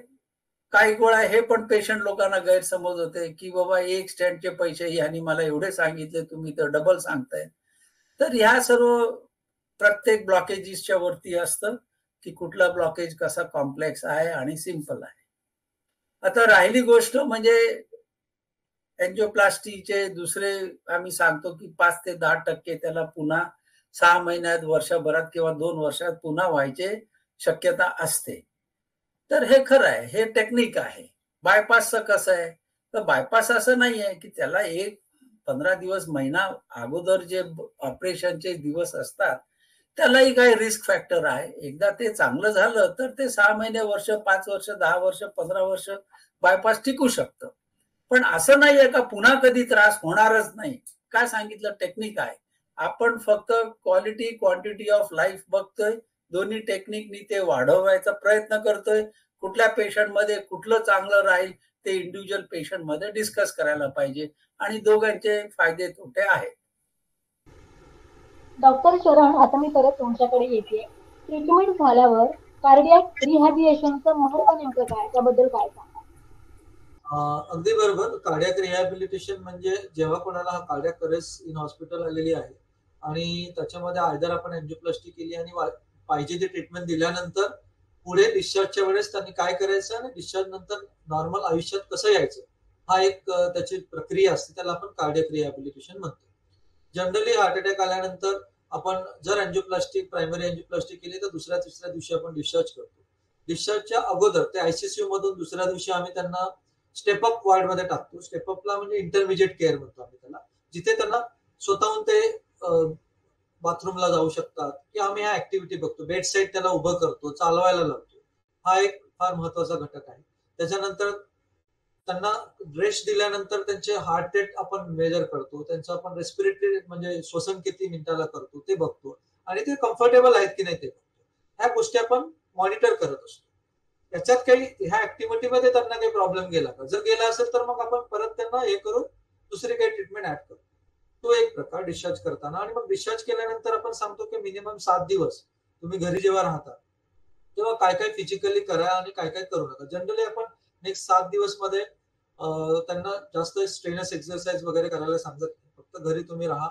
काही गोळा हे पण पेशंट लोकांना गैरसमज होते की बाबा एक स्टँडचे पैसे ह्यांनी मला एवढे सांगितले, तुम्ही तर डबल सांगताय. तर ह्या सर्व प्रत्येक ब्लॉकेजेसच्या वरती असतं की कुठला ब्लॉकेज कसा कॉम्प्लेक्स आहे आणि सिंपल आहे. आता राहिली गोष्ट म्हणजे अँजिओप्लास्टीचे दुसरे आम्ही सांगतो की 5 ते 10% त्याला पुन्हा 6 महिन्यात, वर्षभरात किंवा 2 वर्षात पुन्हा व्हायचे शक्यता असते. तर हे खरं आहे, हे टेक्निक आहे. बायपासचं कसं आहे, तर बायपास असं नाही आहे की त्याला 15 दिवस, महिना अगोदर जे ऑपरेशनचे दिवस असतात त्यालाही काही रिस्क फॅक्टर आहे. एकदा ते चांगलं झालं तर ते 6 महिने, वर्ष, 5 वर्ष, 10 वर्ष, 15 वर्ष बायपास टिकू शकतं. पण असं नाहीये का पुन्हा कधी त्रास होणारच नाही. काय सांगितलं, टेक्निक आहे. आपण फक्त क्वालिटी क्वांटिटी ऑफ लाईफ बघतोय, दोन्ही टेक्निकनी ते वाढवायचा प्रयत्न करतोय. कुठल्या पेशंटमध्ये कुठलं चांगलं राहील ते इंडिव्हिज्युअल पेशंटमध्ये डिस्कस करायला पाहिजे आणि दोघांचे फायदे तोटे आहेत. डॉक्टर शरण, आता मी परत तुमच्याकडे येते. ट्रीटमेंट झाल्यावर कार्डियाक रिहॅबिलिटेशनचं महत्व नेमकं काय, त्याबद्दल काय सांगा? अगदी बरोबर. कार्डियाक रिहॅबिलिटेशन म्हणजे जेव्हा कोणाला हा कार्डियाक अरेस्ट इन हॉस्पिटल आलेली आहे आणि त्याच्यामध्ये आयदर आपण अँजिओप्लास्टी केली आणि पाहिजे ती ट्रीटमेंट दिल्यानंतर पुढे डिस्चार्जच्या वेळेस त्यांनी काय करायचं आणि डिस्चार्ज नंतर नॉर्मल आयुष्यात कसं यायचं, हा एक त्याची प्रक्रिया असते, त्याला आपण कार्डियाक रिहॅबिलिटेशन म्हणतो. जनरली हार्ट अटॅक आल्यानंतर आपण जर अँजिओप्लास्टी प्रायमरी अँजिओप्लास्टी केली तर दुसऱ्या तिसऱ्या दिवशी आपण डिस्चार्ज करतो. डिस्चार्जच्या अगोदर ते आयसीसीयू मधून दुसऱ्या दिवशी आम्ही त्यांना स्टेपअप वॉर्ड मध्ये टाकतो. स्टेपअपला म्हणजे इंटरमिजिएट केअर म्हणतो आम्ही त्याला, जिथे त्यांना स्वतःहून ते बाथरूमला जाऊ शकतात की आम्ही ह्या ऍक्टिव्हिटी बघतो. बेड साईड त्याला उभं करतो, चालवायला लावतो. हा एक फार महत्वाचा घटक आहे. त्याच्यानंतर त्यांना रेस्ट दिल्यानंतर त्यांचे हार्ट रेट आपण मेजर करतो, त्यांचं आपण रेस्पिरेटरी म्हणजे श्वसन किती मिनिटाला करतो ते बघतो आणि ते कम्फर्टेबल आहेत की नाही ते बघतो. ह्या गोष्टी आपण मॉनिटर करत असतो. त्याच्यात काही ह्या ऍक्टिव्हिटीमध्ये त्यांना काही प्रॉब्लेम गेला का, जर गेला असेल तर मग आपण परत त्यांना हे करून दुसरी काही ट्रीटमेंट ऍड करतो. तो एक प्रकार डिस्चार्ज करताना. आणि मग डिस्चार्ज केल्यानंतर आपण सांगतो की मिनिमम 7 दिवस तुम्ही घरी जेव्हा राहता तेव्हा काय काय फिजिकली करा आणि काय काय करू नका. जनरली आपण नेक्स्ट 7 दिवस मध्ये त्यांना जास्त स्ट्रेनस एक्सरसाइज वगैरे करायला सांगत नाही. फक्त घरी तुम्ही राहा,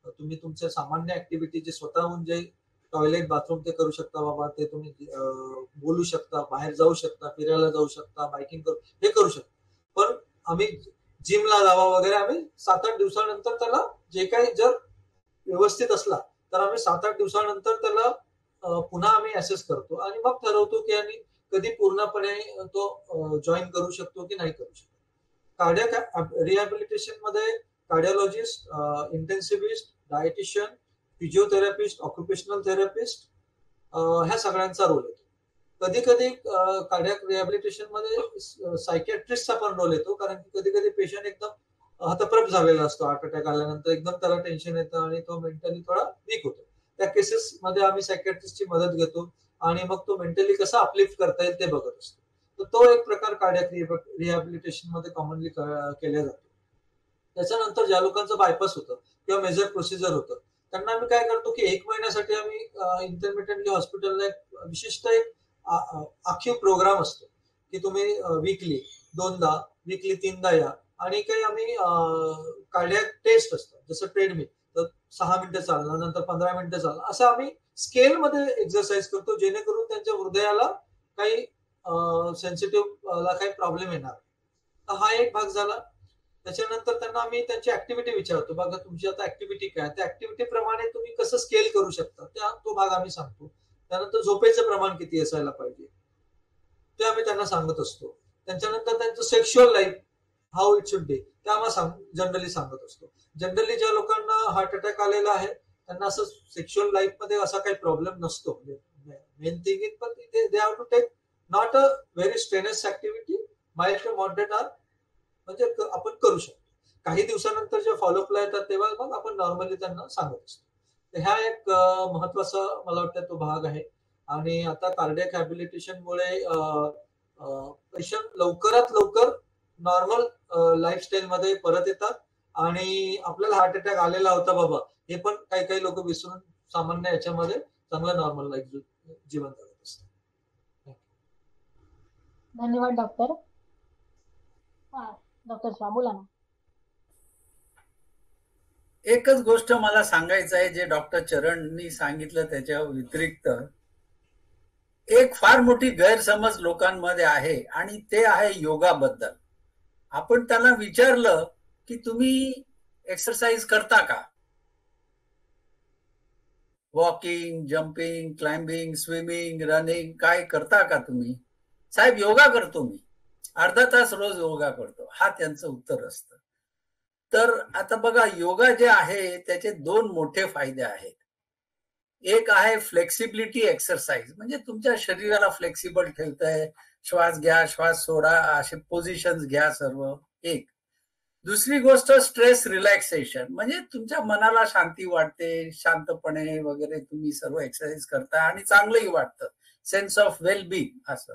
तुम्ही तुमच्या सामान्य ऍक्टिव्हिटी जे स्वतःहून जे टॉयलेट बाथरूम ते करू शकता बाबा, ते तुम्ही बोलू शकता, बाहेर जाऊ शकता, फिरायला जाऊ शकता, बायकिंग करू हे करू शकता. पण आम्ही जिमला जावा वगैरे आम्ही 7-8 दिवसानंतर त्याला जे काही जर व्यवस्थित असला तर आम्ही 7-8 दिवसानंतर त्याला पुन्हा आम्ही असेस करतो आणि मग ठरवतो की आणि कधी पूर्णपणे तो जॉईन करू शकतो की नाही करू शकतो. कार्डियाक रिहॅबिलिटेशन मध्ये cardiologist, intensivist, dietitian, physiotherapist, occupational therapist ह्या सगळ्यांचा रोल येतो. कधी कधी कार्डियाक रिहॅबिलिटेशन मध्ये सायकियाट्रिस्टचा पण रोल येतो, कारण की कधी कधी पेशंट एकदम हतप्रभ झालेला असतो. हार्ट अटॅक आल्यानंतर एकदम त्याला टेन्शन येतं आणि तो मेंटली थोडा वीक होतो. त्या केसेस मध्ये आम्ही सायकियाट्रिस्टची मदत घेतो आणि मग तो मेंटली कसा अपलिफ्ट करता येईल ते बघत असतो. तर तो एक प्रकार कार्डियाक रिहॅबिलिटेशन मध्ये कॉमनली केला जातो. त्याच्यानंतर ज्या लोकांचं बायपास होतं किंवा मेजर प्रोसिजर होतं त्यांना आम्ही काय करतो की 1 महिन्यासाठी आम्ही इंटरमिटंटली हॉस्पिटलला विशिष्ट एक आखीव प्रोग्राम असतो की तुम्ही वीकली 2दा, वीकली 3दा या आणि काही आम्ही कार्डियाक टेस्ट असतात, जसं ट्रेडमिल, तर 6 मिनिटं चालणं, नंतर 15 मिनिटं चालणं, असं आम्ही स्केलमध्ये एक्सरसाइज करतो जेणेकरून त्यांच्या हृदयाला काही सेन्सिटिव्हला काही प्रॉब्लेम येणार. तर हा एक भाग झाला. त्याच्यानंतर त्यांना आम्ही त्यांची ऍक्टिव्हिटी विचारतो, बघा तुमची आता ऍक्टिव्हिटी काय, त्या ऍक्टिव्हिटी प्रमाणे तुम्ही कसं स्केल करू शकता तो भाग आम्ही सांगतो. त्यानंतर झोपेचं प्रमाण किती असायला पाहिजे ते आम्ही त्यांना सांगत असतो. त्याच्यानंतर त्यांचं sexual life how it should be ते आम्हाला जनरली सांगत असतो. जनरली ज्या लोकांना हार्ट अटॅक आलेला आहे त्यांना असं सेक्शुअल लाईफ मध्ये असा काही प्रॉब्लेम नसतो. मेन थिंग इज पण they have to take not a very strenuous activity, mild to moderate or म्हणजे आपण करू शकतो. काही दिवसानंतर जे फॉलोअपला येतात तेव्हा मग आपण नॉर्मली त्यांना सांगत असतो. तर ह्या एक महत्वाचा मला वाटतं तो भाग आहे. आणि आता कार्डियाक हॅबिलिटेशनमुळे पेशंट लवकरात लवकर नॉर्मल लाईफस्टाईल मध्ये परत येतात आणि आपल्याला हार्ट अटॅक आलेला होता बाबा हे पण काही काही लोक विसरून सामान्य याच्यामध्ये चांगलं नॉर्मल लाईफ जीवन जगत असतात. धन्यवाद डॉक्टर. हा डॉक्टर शाह बोला ना. एकच गोष्ट मला सांगायचं आहे, जे डॉक्टर चरणनी सांगितलं त्याच्या व्यतिरिक्त एक फार मोठी गैरसमज लोकांमध्ये आहे आणि ते आहे योगाबद्दल. आपण त्यांना विचारलं की तुम्ही एक्सरसाइज करता का, walking, jumping, climbing, swimming, running काय करता का तुम्ही? साहेब योगा करतो मी, अर्धा तास रोज योगा करतो, हा त्यांचं उत्तर असतं. तर आता बघा, योगा जे आहे त्याचे 2 मोठे फायदे आहेत. एक आहे फ्लेक्सिबिलिटी एक्सरसाइज, म्हणजे तुमच्या शरीराला फ्लेक्सिबल ठेवतंय, श्वास घ्या श्वास सोडा असे पोझिशन्स घ्या सर्व. एक दुसरी गोष्ट स्ट्रेस रिलॅक्सेशन, म्हणजे तुमच्या मनाला शांती वाटते, शांतपणे वगैरे तुम्ही सर्व एक्सरसाइज करता आणि चांगलंही वाटतं, सेन्स ऑफ वेल बिंग. असं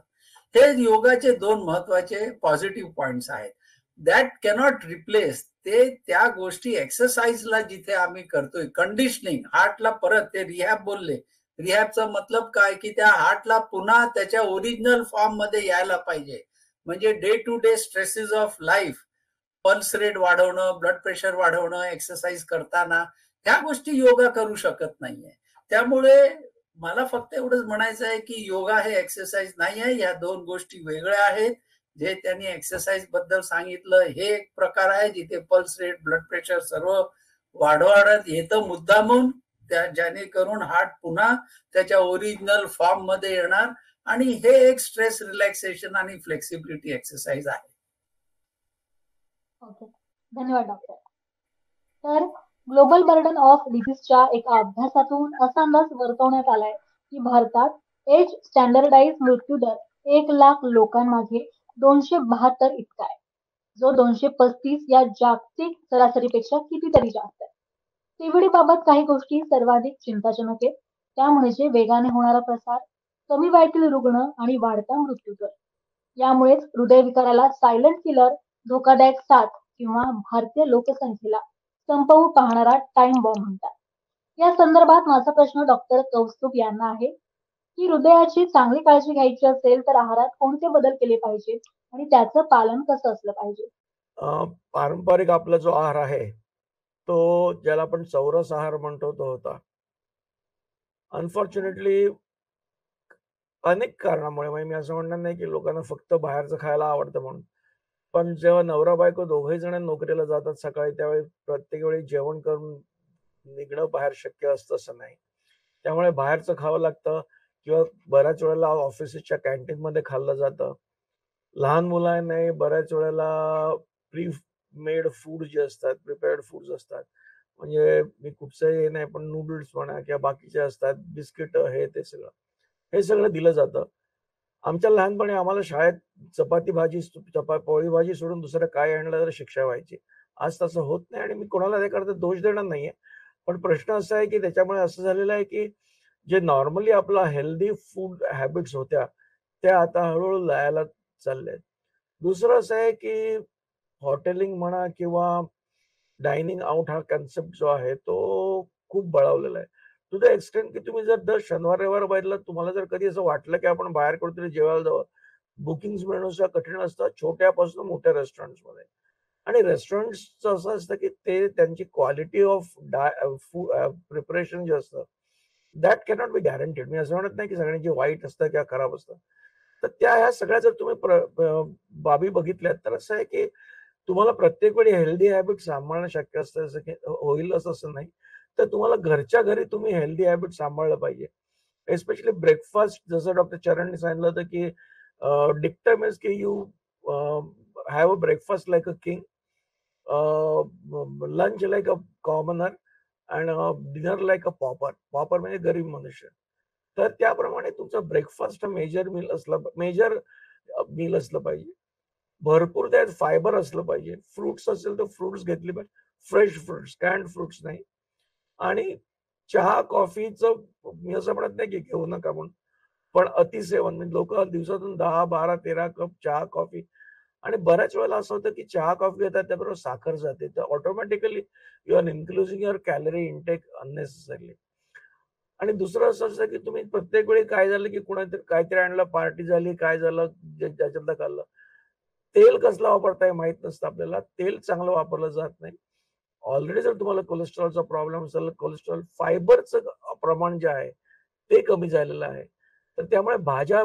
हे योगाचे 2 महत्वाचे पॉझिटिव्ह पॉइंट्स आहेत. दॅट कॅनॉट रिप्लेस ते त्या गोष्टी एक्सरसाइजला जिथे आम्ही करतोय. कंडिशनिंग हार्टला परत ते रिहॅब बोलले, रिहॅबचा मतलब काय की त्या हार्टला पुन्हा त्याच्या ओरिजिनल फॉर्म मध्ये यायला पाहिजे. म्हणजे day to day stresses of life, pulse rate वाढवणं, ब्लड प्रेशर वाढवणं एक्सरसाइज करताना, ह्या गोष्टी योगा करू शकत नाहीये. त्यामुळे मला फक्त एवढंच म्हणायचं आहे की योगा हे एक्सरसाइज नाही आहे, ह्या 2 गोष्टी वेगळ्या आहेत. जे त्यांनी एक्सरसाइज बद्दल सांगितलं हे एक प्रकार आहे जिथे पल्स रेट, ब्लड प्रेशर सर्व वाढत येतं मुद्दामून, जेणेकरून हार्ट पुन्हा त्याच्या ओरिजिनल फॉर्म मध्ये येणार. आणि हे एक स्ट्रेस रिलॅक्सेशन आणि फ्लेक्सिबिलिटी एक्सरसाइज आहे. ओके, धन्यवाद डॉक्टर. तर ग्लोबल बर्डन ऑफ डिसीजच्या एका अभ्यासातून असा अंदाज वर्तवण्यात आलाय की भारतात एज स्टँडर्डाइज मृत्यू दर 1,00,000 लोकांमागे 272 इतका आहे, जो 235 या जागतिक सरासरीपेक्षा कितीतरी जास्त आहे. सीव्हीडी बाबत काही गोष्टी सर्वाधिक चिंताजनक आहेत, त्या म्हणजे वेगाने होणारा प्रसार, कमी वयातील रुग्ण आणि वाढता मृत्यूदर. यामुळेच हृदयविकाराला सायलेंट किलर, धोकादायक साथ किंवा भारतीय लोकसंख्येला संपवू पाहणारा टाइम बॉम्ब म्हणतात. या संदर्भात माझा प्रश्न डॉक्टर कौस्तुभ यांना आहे की हृदयाची चांगली काळजी घ्यायची असेल तर आहारात कोणते बदल केले पाहिजेत आणि त्याचं पालन कसं असलं पाहिजे? पारंपरिक आपला जो आहार आहे तो ज्याला आपण चौरस आहार म्हणतो तो होता. अनफॉर्च्युनेटली अनेक कारणामुळे, म्हणजे मी असं म्हणणार नाही की लोकांना फक्त बाहेरचं खायला आवडतं म्हणून, पण जेव्हा नवरा बायको दोघेही जण नोकरीला जातात सकाळी, त्यावेळी प्रत्येक वेळी जेवण करून निघणं बाहेर शक्य असतं असं नाही. त्यामुळे बाहेरचं खावं लागतं किंवा बऱ्याच वेळेला ऑफिसच्या कॅन्टीन मध्ये खाल्लं जातं. लहान मुलांनाही बऱ्याच वेळेला प्री मेड फूड जे असतात, प्रिपेअर्ड फूड्स असतात, म्हणजे मी खूपसे हे नाही पण नूडल्स म्हणा किंवा बाकीचे असतात, बिस्किट, हे सगळं दिलं जातं. आमच्या लहानपणी आम्हाला शाळेत चपाती भाजी, पोळी भाजी सोडून दुसरं काय आणलं तर शिक्षा व्हायची. आज तसं होत नाही आणि मी कोणाला त्याकरता दोष देणार नाहीये. पण प्रश्न असा आहे की त्याच्यामुळे असं झालेलं आहे की जे नॉर्मली आपला हेल्दी फूड हॅबिट्स होत्या त्या आता हळूहळू लयाला चालल्या आहेत. दुसरं असं आहे की हॉटेलिंग म्हणा किंवा डायनिंग आउट हा कन्सेप्ट जो आहे तो खूप बळावलेला आहे. टू द एक्सटेंट की तुम्ही जर दर शनिवार रविवार बघितलं, तुम्हाला जर कधी असं वाटलं की आपण बाहेर कुठेतरी जेवायला जावं, बुकिंग मिळणं सुद्धा कठीण असतं, छोट्यापासून मोठ्या रेस्टॉरंट्समध्ये. आणि रेस्टॉरंट्सचं असं असतं की ते त्यांची क्वालिटी ऑफ फूड प्रिपरेशन जे असतं दॅट कॅनॉट बी गॅरंटेड. मी असं म्हणत नाही की सगळ्यांची वाईट असतं किंवा खराब असतं. तर ह्या सगळ्या जर तुम्ही बाबी बघितल्यात तर असं आहे की तुम्हाला प्रत्येक वेळी हेल्दी हॅबिट सांभाळणं शक्य असतं असं की होईल असं नाही. तर तुम्हाला घरच्या घरी तुम्ही हेल्दी हॅबिट सांभाळलं पाहिजे. एस्पेशली ब्रेकफास्ट, जसं डॉक्टर चरणने सांगितलं होतं की डिक्टम इज की you have a breakfast like a king, lunch like a commoner and dinner like a pauper. Pauper म्हणजे गरीब मनुष्य. तर त्याप्रमाणे तुमचं ब्रेकफास्ट मेजर मील असलं पाहिजे. भरपूर त्यात फायबर असलं पाहिजे. फ्रुट्स असेल तर फ्रुट्स घेतली पाहिजे, फ्रेश फ्रुट्स, कॅन्ड फ्रुट्स नाही. आणि चहा कॉफीचं मी असं म्हणत नाही की घेऊ नका म्हणून, पण अतिसेवन म्हणजे लोक दिवसातून 10, 12, 13 कप चहा कॉफी, आणि बऱ्याच वेळेला असं होतं की चहा कॉफी घेतात त्याबरोबर साखर जाते, तर automatically you are including your calorie intake unnecessarily. आणि दुसरं असं असतं की तुम्ही प्रत्येक वेळी काय झालं की कुणातरी काहीतरी आणलं, पार्टी झाली, काय झालं, ज्याच्यातलं खाल्लं, तेल कसलं वापरताय माहित नसतं आपल्याला, तेल चांगलं वापरलं जात नाही. ऑलरेडी जर तुम्हाला कोलेस्ट्रॉलचा प्रॉब्लेम असेल, कोलेस्ट्रॉल फायबरचं प्रमाण जे आहे ते कमी झालेलं आहे. तर त्यामुळे भाज्या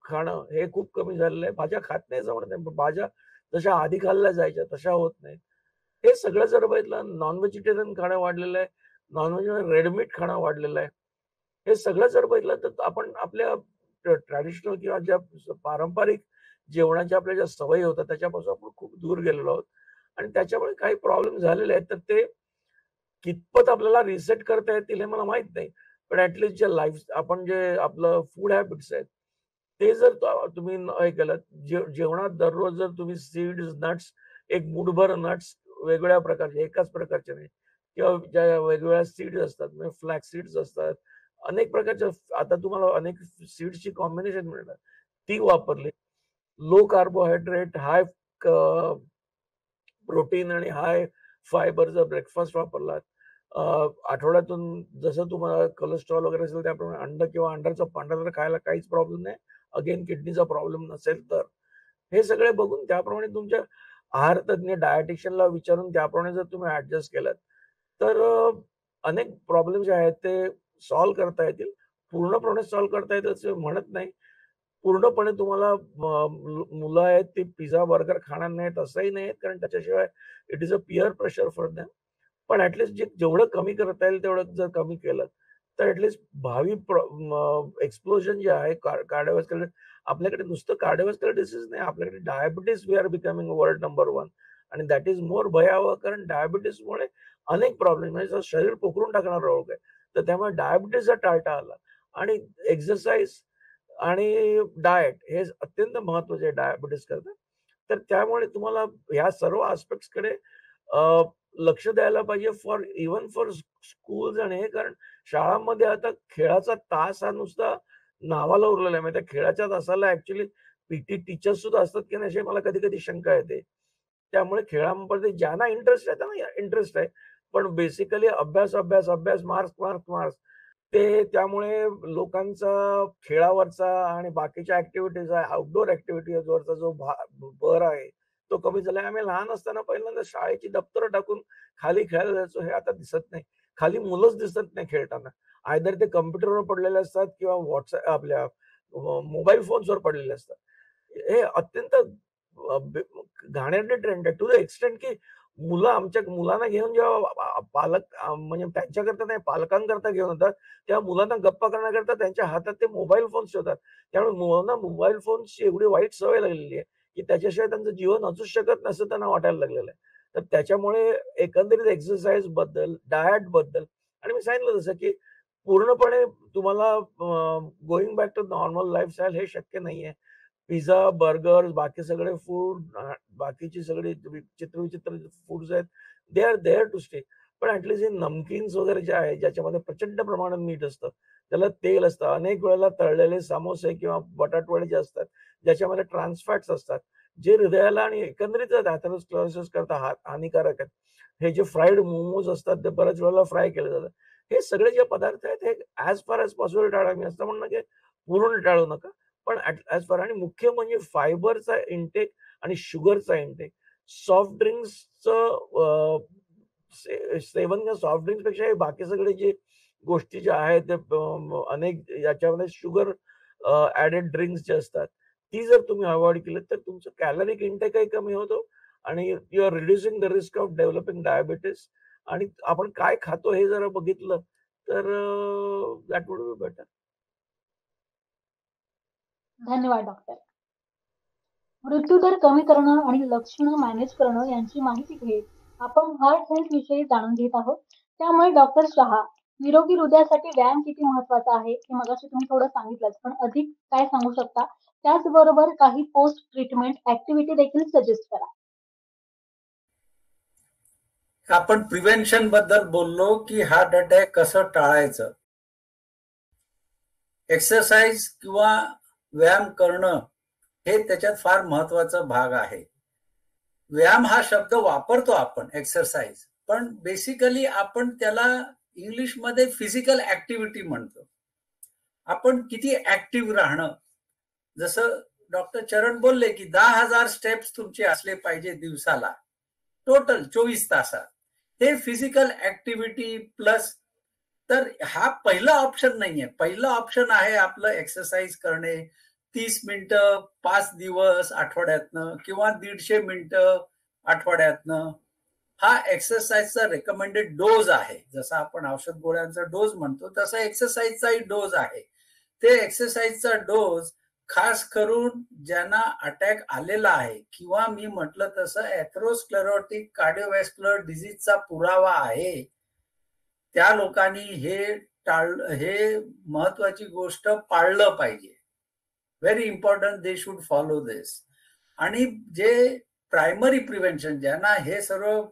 खाणं हे खूप कमी झालेलं आहे. भाज्या खात नाही असं म्हणत नाही, पण भाज्या जशा आधी खाल्ल्या जायच्या तशा होत नाहीत. हे सगळं जर बघितलं, नॉन व्हेजिटेरियन खाणं वाढलेलं आहे, नॉन व्हेज रेड मीट खाणं वाढलेलं आहे. हे सगळं जर बघितलं तर आपण आपल्या ट्रॅडिशनल किंवा ज्या पारंपरिक जेवणाच्या आपल्या ज्या सवयी होत्या त्याच्यापासून आपण खूप दूर गेलेलो आहोत. आणि त्याच्यामुळे काही प्रॉब्लेम झालेले आहेत. तर ते कितपत आपल्याला रिसेट करता येतील हे मला माहित नाही. पण ऍटलीस्ट जे लाईफ आपण जे आपलं फूड हॅबिट्स आहेत ते जर तुम्ही हे केलं, जेवणात दररोज जर तुम्ही सीड्स, नट्स, एक मूठभर नट्स वेगवेगळ्या प्रकारचे, एकाच प्रकारचे नाही, किंवा ज्या वेगवेगळ्या सीड्स असतात, म्हणजे फ्लॅक्स सीड्स असतात, अनेक प्रकारच्या, आता तुम्हाला अनेक सीड्सची कॉम्बिनेशन मिळणार, ती वापरली, लो कार्बोहायड्रेट, हाय प्रोटीन आणि हाय फायबरचा ब्रेकफास्ट वापरलात, आठवड्यातून जसं तुम्हाला कोलेस्ट्रॉल वगैरे असेल त्याप्रमाणे अंड किंवा अंड्याचा पांढरा तर खायला काहीच प्रॉब्लेम नाही, अगेन किडनीचा प्रॉब्लेम नसेल तर, हे सगळे बघून त्याप्रमाणे तुमच्या आहार तज्ञ डायटिशियनला विचारून त्याप्रमाणे जर तुम्ही ऍडजस्ट केलात तर अनेक प्रॉब्लेम जे आहेत ते सॉल्व्ह करता येतील. पूर्णपणे सॉल्व्ह करता येतील असं म्हणत नाही. पूर्णपणे तुम्हाला मुलं आहेत ते पिझ्झा बर्गर खाणार नाहीत असंही नाही, कारण त्याच्याशिवाय it is a peer pressure for them. पण ऍटलिस्ट जेवढं कमी करता येईल तेवढं जर कमी केलं तर ऍटलिस्ट भावी एक्सप्लोजन जे आहे कार्डिओव्हास्क्युलर, आपल्याकडे नुसतं कार्डिओव्हास्क्युलर डिसीज नाही, आपल्याकडे diabetes we are becoming world number 1 आणि दॅट इज मोर भयावह, कारण डायबिटीसमुळे अनेक प्रॉब्लेम म्हणजे शरीर पोखरून टाकणारा रोग आहे. तर त्यामुळे डायबिटीसचा टाळता आला आणि एक्सरसाइज आणि डाएट हे अत्यंत महत्वाचे आहे डायबिटीस करता. तर त्यामुळे तुम्हाला ह्या सर्व आस्पेक्ट्सकडे लक्ष द्यायला पाहिजे फॉर स्कूल्स आणि हे, कारण शाळांमध्ये आता खेळाचा तास हा नुसता नावाला उरलेला आहे. म्हणजे त्या खेळाच्या तासाला ऍक्च्युली पीटी टीचर्स सुद्धा असतात की नाही, अशी मला कधी कधी शंका येते. त्यामुळे खेळामध्ये ज्यांना इंटरेस्ट आहे त्यांना इंटरेस्ट आहे, पण बेसिकली अभ्यास अभ्यास अभ्यास, मार्क्स मार्क्स मार्क्स, ते त्यामुळे लोकांचा खेळावरचा आणि बाकीच्या ऍक्टिव्हिटीज आहे, आउटडोअर ऍक्टिव्हिटीजवरचा जो भर आहे तो कमी झालाय. आम्ही लहान असताना पहिल्यांदा शाळेची दप्तरं टाकून खाली खेळायला जायचो, हे आता दिसत नाही. खाली मुलंच दिसत नाही खेळताना, आयदर ते कम्प्युटरवर पडलेले असतात किंवा व्हॉट्सअप आपल्या मोबाईल फोन्सवर पडलेले असतात. हे अत्यंत घाणेरडे ट्रेंड आहे, टू द एक्सटेंट की मुलं आमच्या मुलांना घेऊन जेव्हा पालक म्हणजे त्यांच्याकरता नाही पालकांकरता घेऊन येतात, तेव्हा मुलांना गप्पा करण्याकरता त्यांच्या हातात ते मोबाईल फोन्स ठेवतात. त्यामुळे मुलांना मोबाईल फोन्सची एवढी वाईट सवय लागलेली आहे की त्याच्याशिवाय त्यांचं जीवन असूच शकत नसं त्यांना वाटायला लागलेलं आहे. तर त्याच्यामुळे एकंदरीत एक्सरसाइज बद्दल, डाएट बद्दल, आणि मी सांगितलं जसं की पूर्णपणे तुम्हाला going back to normal lifestyle हे शक्य नाहीये. पिझ्झा, बर्गर, बाकी सगळे फूड, बाकीची सगळी विचित्र फूड्स आहेत, they are there to stay. पण ऍटलीस्ट हे नमकीन्स वगैरे जे आहे, ज्याच्यामध्ये प्रचंड प्रमाणात मीठ असतं, त्याला तेल असतं, अनेक वेळेला तळलेले समोसे किंवा बटाटवडे जे असतात, ज्याच्यामध्ये ट्रान्सफॅट्स असतात, जे हृदयाला आणि एकंदरीत अथेरोस्क्लेरोसिस करता हानिकारक आहेत. हे जे फ्राईड मोमोज असतात ते बऱ्याच वेळेला फ्राय केले जातात. हे सगळे जे पदार्थ आहेत हे ऍज फार एज पॉसिबल टाळा. मी असं म्हणणं की पूर्ण टाळू नका, पण ऍज फार, आणि मुख्य म्हणजे फायबरचा इंटेक आणि शुगरचा इंटेक. सॉफ्ट ड्रिंक्सचं सेवन किंवा सॉफ्ट ड्रिंक्स पेक्षा बाकी सगळे जे गोष्टी ज्या आहेत ते अनेक याच्यामध्ये शुगर ऍडेड ड्रिंक्स जे असतात, ती जर तुम्ही अवॉइड केली तर तुमचं कॅलरिक इंटेकही कमी होतो आणि you are reducing the risk of developing diabetes. आणि आपण काय खातो हे जरा बघितलं तर दॅट वुड बी बेटर. धन्यवाद डॉक्टर. मृत्यूदर कमी करणं आणि लक्षणं मॅनेज करणं यांची माहिती घेत आपण हार्ट हेल्थ विषयी जाणून घेत आहोत. त्यामुळे डॉक्टर शहा, निरोगी हृदयासाठी व्यायाम किती महत्वाचा आहे हे मगाशी तुम्ही थोडं सांगितलंच, पण अधिक काय सांगू शकता? त्याचबरोबर काही पोस्ट ट्रीटमेंट ऍक्टिव्हिटी देखील सजेस्ट करा. आपण प्रिव्हेन्शन बद्दल बोललो की हार्ट अटॅक कसं टाळायचं. एक्सरसाइज किंवा व्यायाम करणं हे त्याच्यात फार महत्वाचा भाग आहे. व्यायाम हा शब्द वापरतो आपण, एक्सरसाइज, पण बेसिकली आपण त्याला इंग्लिशमध्ये फिजिकल ऍक्टिव्हिटी म्हणतो. आपण किती ऍक्टिव्ह राहणं, जसं डॉक्टर चरण बोलले की 10,000 स्टेप्स तुमचे असले पाहिजे दिवसाला, टोटल 24 तासात. हे फिजिकल ऍक्टिव्हिटी प्लस. तर हा पहिला ऑप्शन नाहीये. पहिला ऑप्शन आहे आपलं एक्सरसाइज करणे, 30 मिनिटं 5 दिवस आठवड्यातनं किंवा 150 मिनिटं आठवड्यातनं. हा एक्सरसाइजचा रेकमेंडेड डोज आहे. जसा आपण औषध गोळ्यांचा डोज म्हणतो तसा एक्सरसाइजचाही डोज आहे. ते एक्सरसाइजचा डोज खास करून ज्यांना अटॅक आलेला आहे किंवा मी म्हटलं तसं एथेरोस्क्लेरोटिक कार्डिओव्हास्क्युलर डिजीजचा पुरावा आहे, त्या लोकांनी हे महत्वाची गोष्ट पाळलं पाहिजे. Very important, they should follow this. आणि जे प्रायमरी प्रिव्हेन्शन, ज्यांना हे सर्व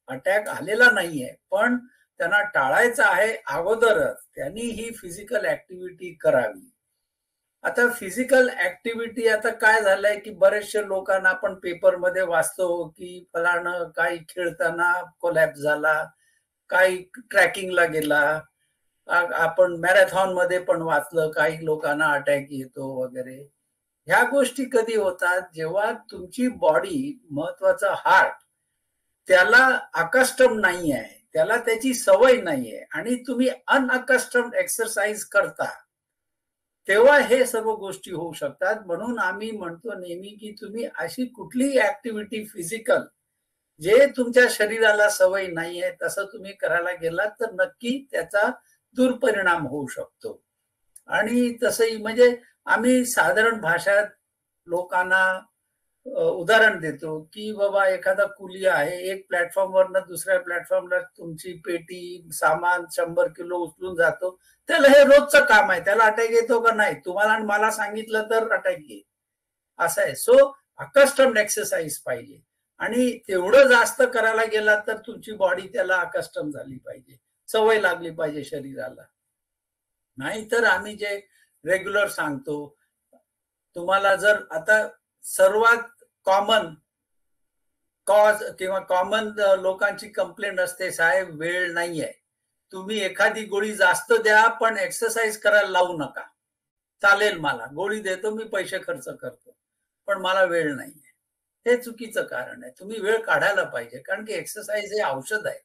अटॅक आलेला नाहीये पण त्यांना टाळायचं आहे अगोदरच, त्यांनी ही फिजिकल ऍक्टिव्हिटी करावी. आता फिजिकल ऍक्टिव्हिटी आता काय झालंय की बरेचशे लोकांना आपण पेपरमध्ये वाचतो की फलानं काही खेळताना कोलॅप्स झाला, काही ट्रॅकिंगला गेला, आपण मॅरेथॉन मध्ये पण वाचलं काही लोकांना अटॅक येतो वगैरे. ह्या गोष्टी कधी होतात जेव्हा तुमची बॉडी, महत्वाचं हार्ट, त्याला अकस्टम नाही आहे, त्याला त्याची सवय नाहीये आणि तुम्ही अनअकस्टम एक्सरसाइज करता, तेव्हा हे सर्व गोष्टी होऊ शकतात. म्हणून आम्ही म्हणतो नेहमी की तुम्ही अशी कुठलीही ऍक्टिव्हिटी फिजिकल जे तुमच्या शरीराला सवय नाहीये तसं तुम्ही करायला गेलात तर नक्की त्याचा दुष्परिणाम होऊ शकतो. आणि तसंही म्हणजे आम्ही साधारण भाषात लोकांना उदाहरण देतो की बाबा एखादा कुली आहे, एक प्लॅटफॉर्मवरनं दुसऱ्या प्लॅटफॉर्मला तुमची पेटी सामान 100 किलो उचलून जातो. त्याला हे रोजचं काम आहे, त्याला अटॅक येतो का नाही तुम्हाला आणि मला सांगितलं तर अटॅक येईल असं आहे. सो अकस्टम्ड एक्सरसाइज पाहिजे आणि तेवढं जास्त करायला गेला तर तुमची बॉडी त्याला अकस्टम झाली पाहिजे, सवय लागली पाहिजे शरीराला. नाहीतर आम्ही जे रेग्युलर सांगतो तुम्हाला, जर आता सर्वात कॉमन कॉज किंवा कॉमन लोकांची कंप्लेंट असते साहेब वेळ नाहीये, तुम्ही एखादी गोळी जास्त द्या पण एक्सरसाइज करायला लावू नका. चालेल मला गोळी देतो मी पैसे खर्च करतो पण मला वेळ नाहीये. हे चुकीचं कारण आहे. तुम्ही वेळ काढायला पाहिजे कारण की एक्सरसाइज हे औषध आहे,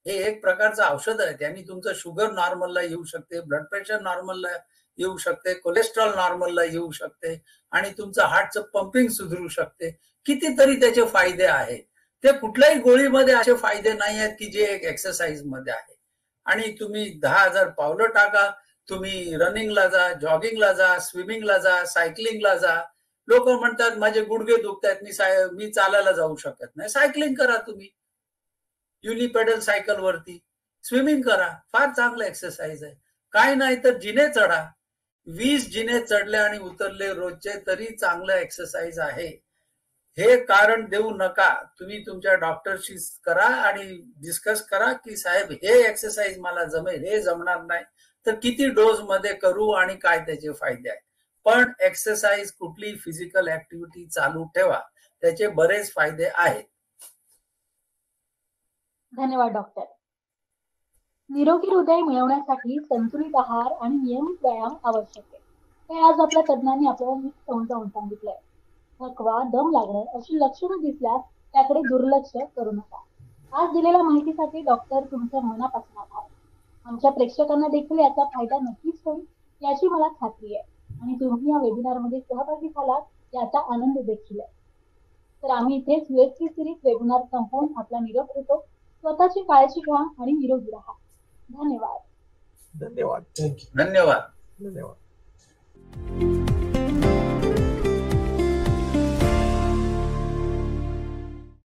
हे एक प्रकारचं औषध आहे. त्यांनी तुमचं शुगर नॉर्मलला येऊ शकते, ब्लड प्रेशर नॉर्मलला येऊ शकते, कोलेस्ट्रॉल नॉर्मलला येऊ शकते आणि तुमचं हार्टचं पंपिंग सुधारू शकते. कितीतरी त्याचे फायदे आहेत. ते कुठल्याही गोळीमध्ये असे फायदे नाही आहेत की जे एक एक्सरसाइज मध्ये आहे. आणि तुम्ही 10,000 पावलं टाका, तुम्ही रनिंगला जा, जॉगिंगला जा, स्विमिंगला जा, सायकलिंगला जा. लोक म्हणतात माझे गुडघे दुखतात, मी चालायला जाऊ शकत नाही. सायकलिंग करा तुम्ही, युनिपेडल सायकल वरती स्विमिंग करा, फार चांगलं एक्सरसाइज आहे. काय नाही तर जिने चढा, 20 जिने चढले आणि उतरले रोजचे तरी चांगलं एक्सरसाइज आहे. हे कारण देऊ नका. तुम्ही तुमच्या डॉक्टरशी करा आणि डिस्कस करा की साहेब हे एक्सरसाइज मला जमेल, हे जमणार नाही तर किती डोज मध्ये करू आणि काय त्याचे फायदे आहेत. पण एक्सरसाइज कुठली फिजिकल ऍक्टिव्हिटी चालू ठेवा, त्याचे बरेच फायदे आहेत. धन्यवाद डॉक्टर. निरोगी हृदय मिळवण्यासाठी संतुलित आहार आणि नियमित व्यायाम आवश्यक आहे, हे आज आपल्या तज्ञांनी आपल्याला समजावून सांगितलंय. थकवा, दम लागणं अशी लक्षणं दिसल्यास त्याकडे दुर्लक्ष करू नका. आज दिलेल्या माहितीसाठी डॉक्टर तुमच्या मनापासून आभार. आमच्या प्रेक्षकांना देखील याचा फायदा नक्कीच होईल याची मला खात्री आहे आणि तुम्ही या वेबिनारमध्ये सहभागी झालात याचा आनंद देखील आहे. तर आम्ही इथेच USP सिरीज वेबिनार संपवून आपला निरोप घेतो. स्वतःची काळजी घ्या आणि निरोगी राहा. धन्यवाद. धन्यवाद. थँक्यू. धन्यवाद. धन्यवाद.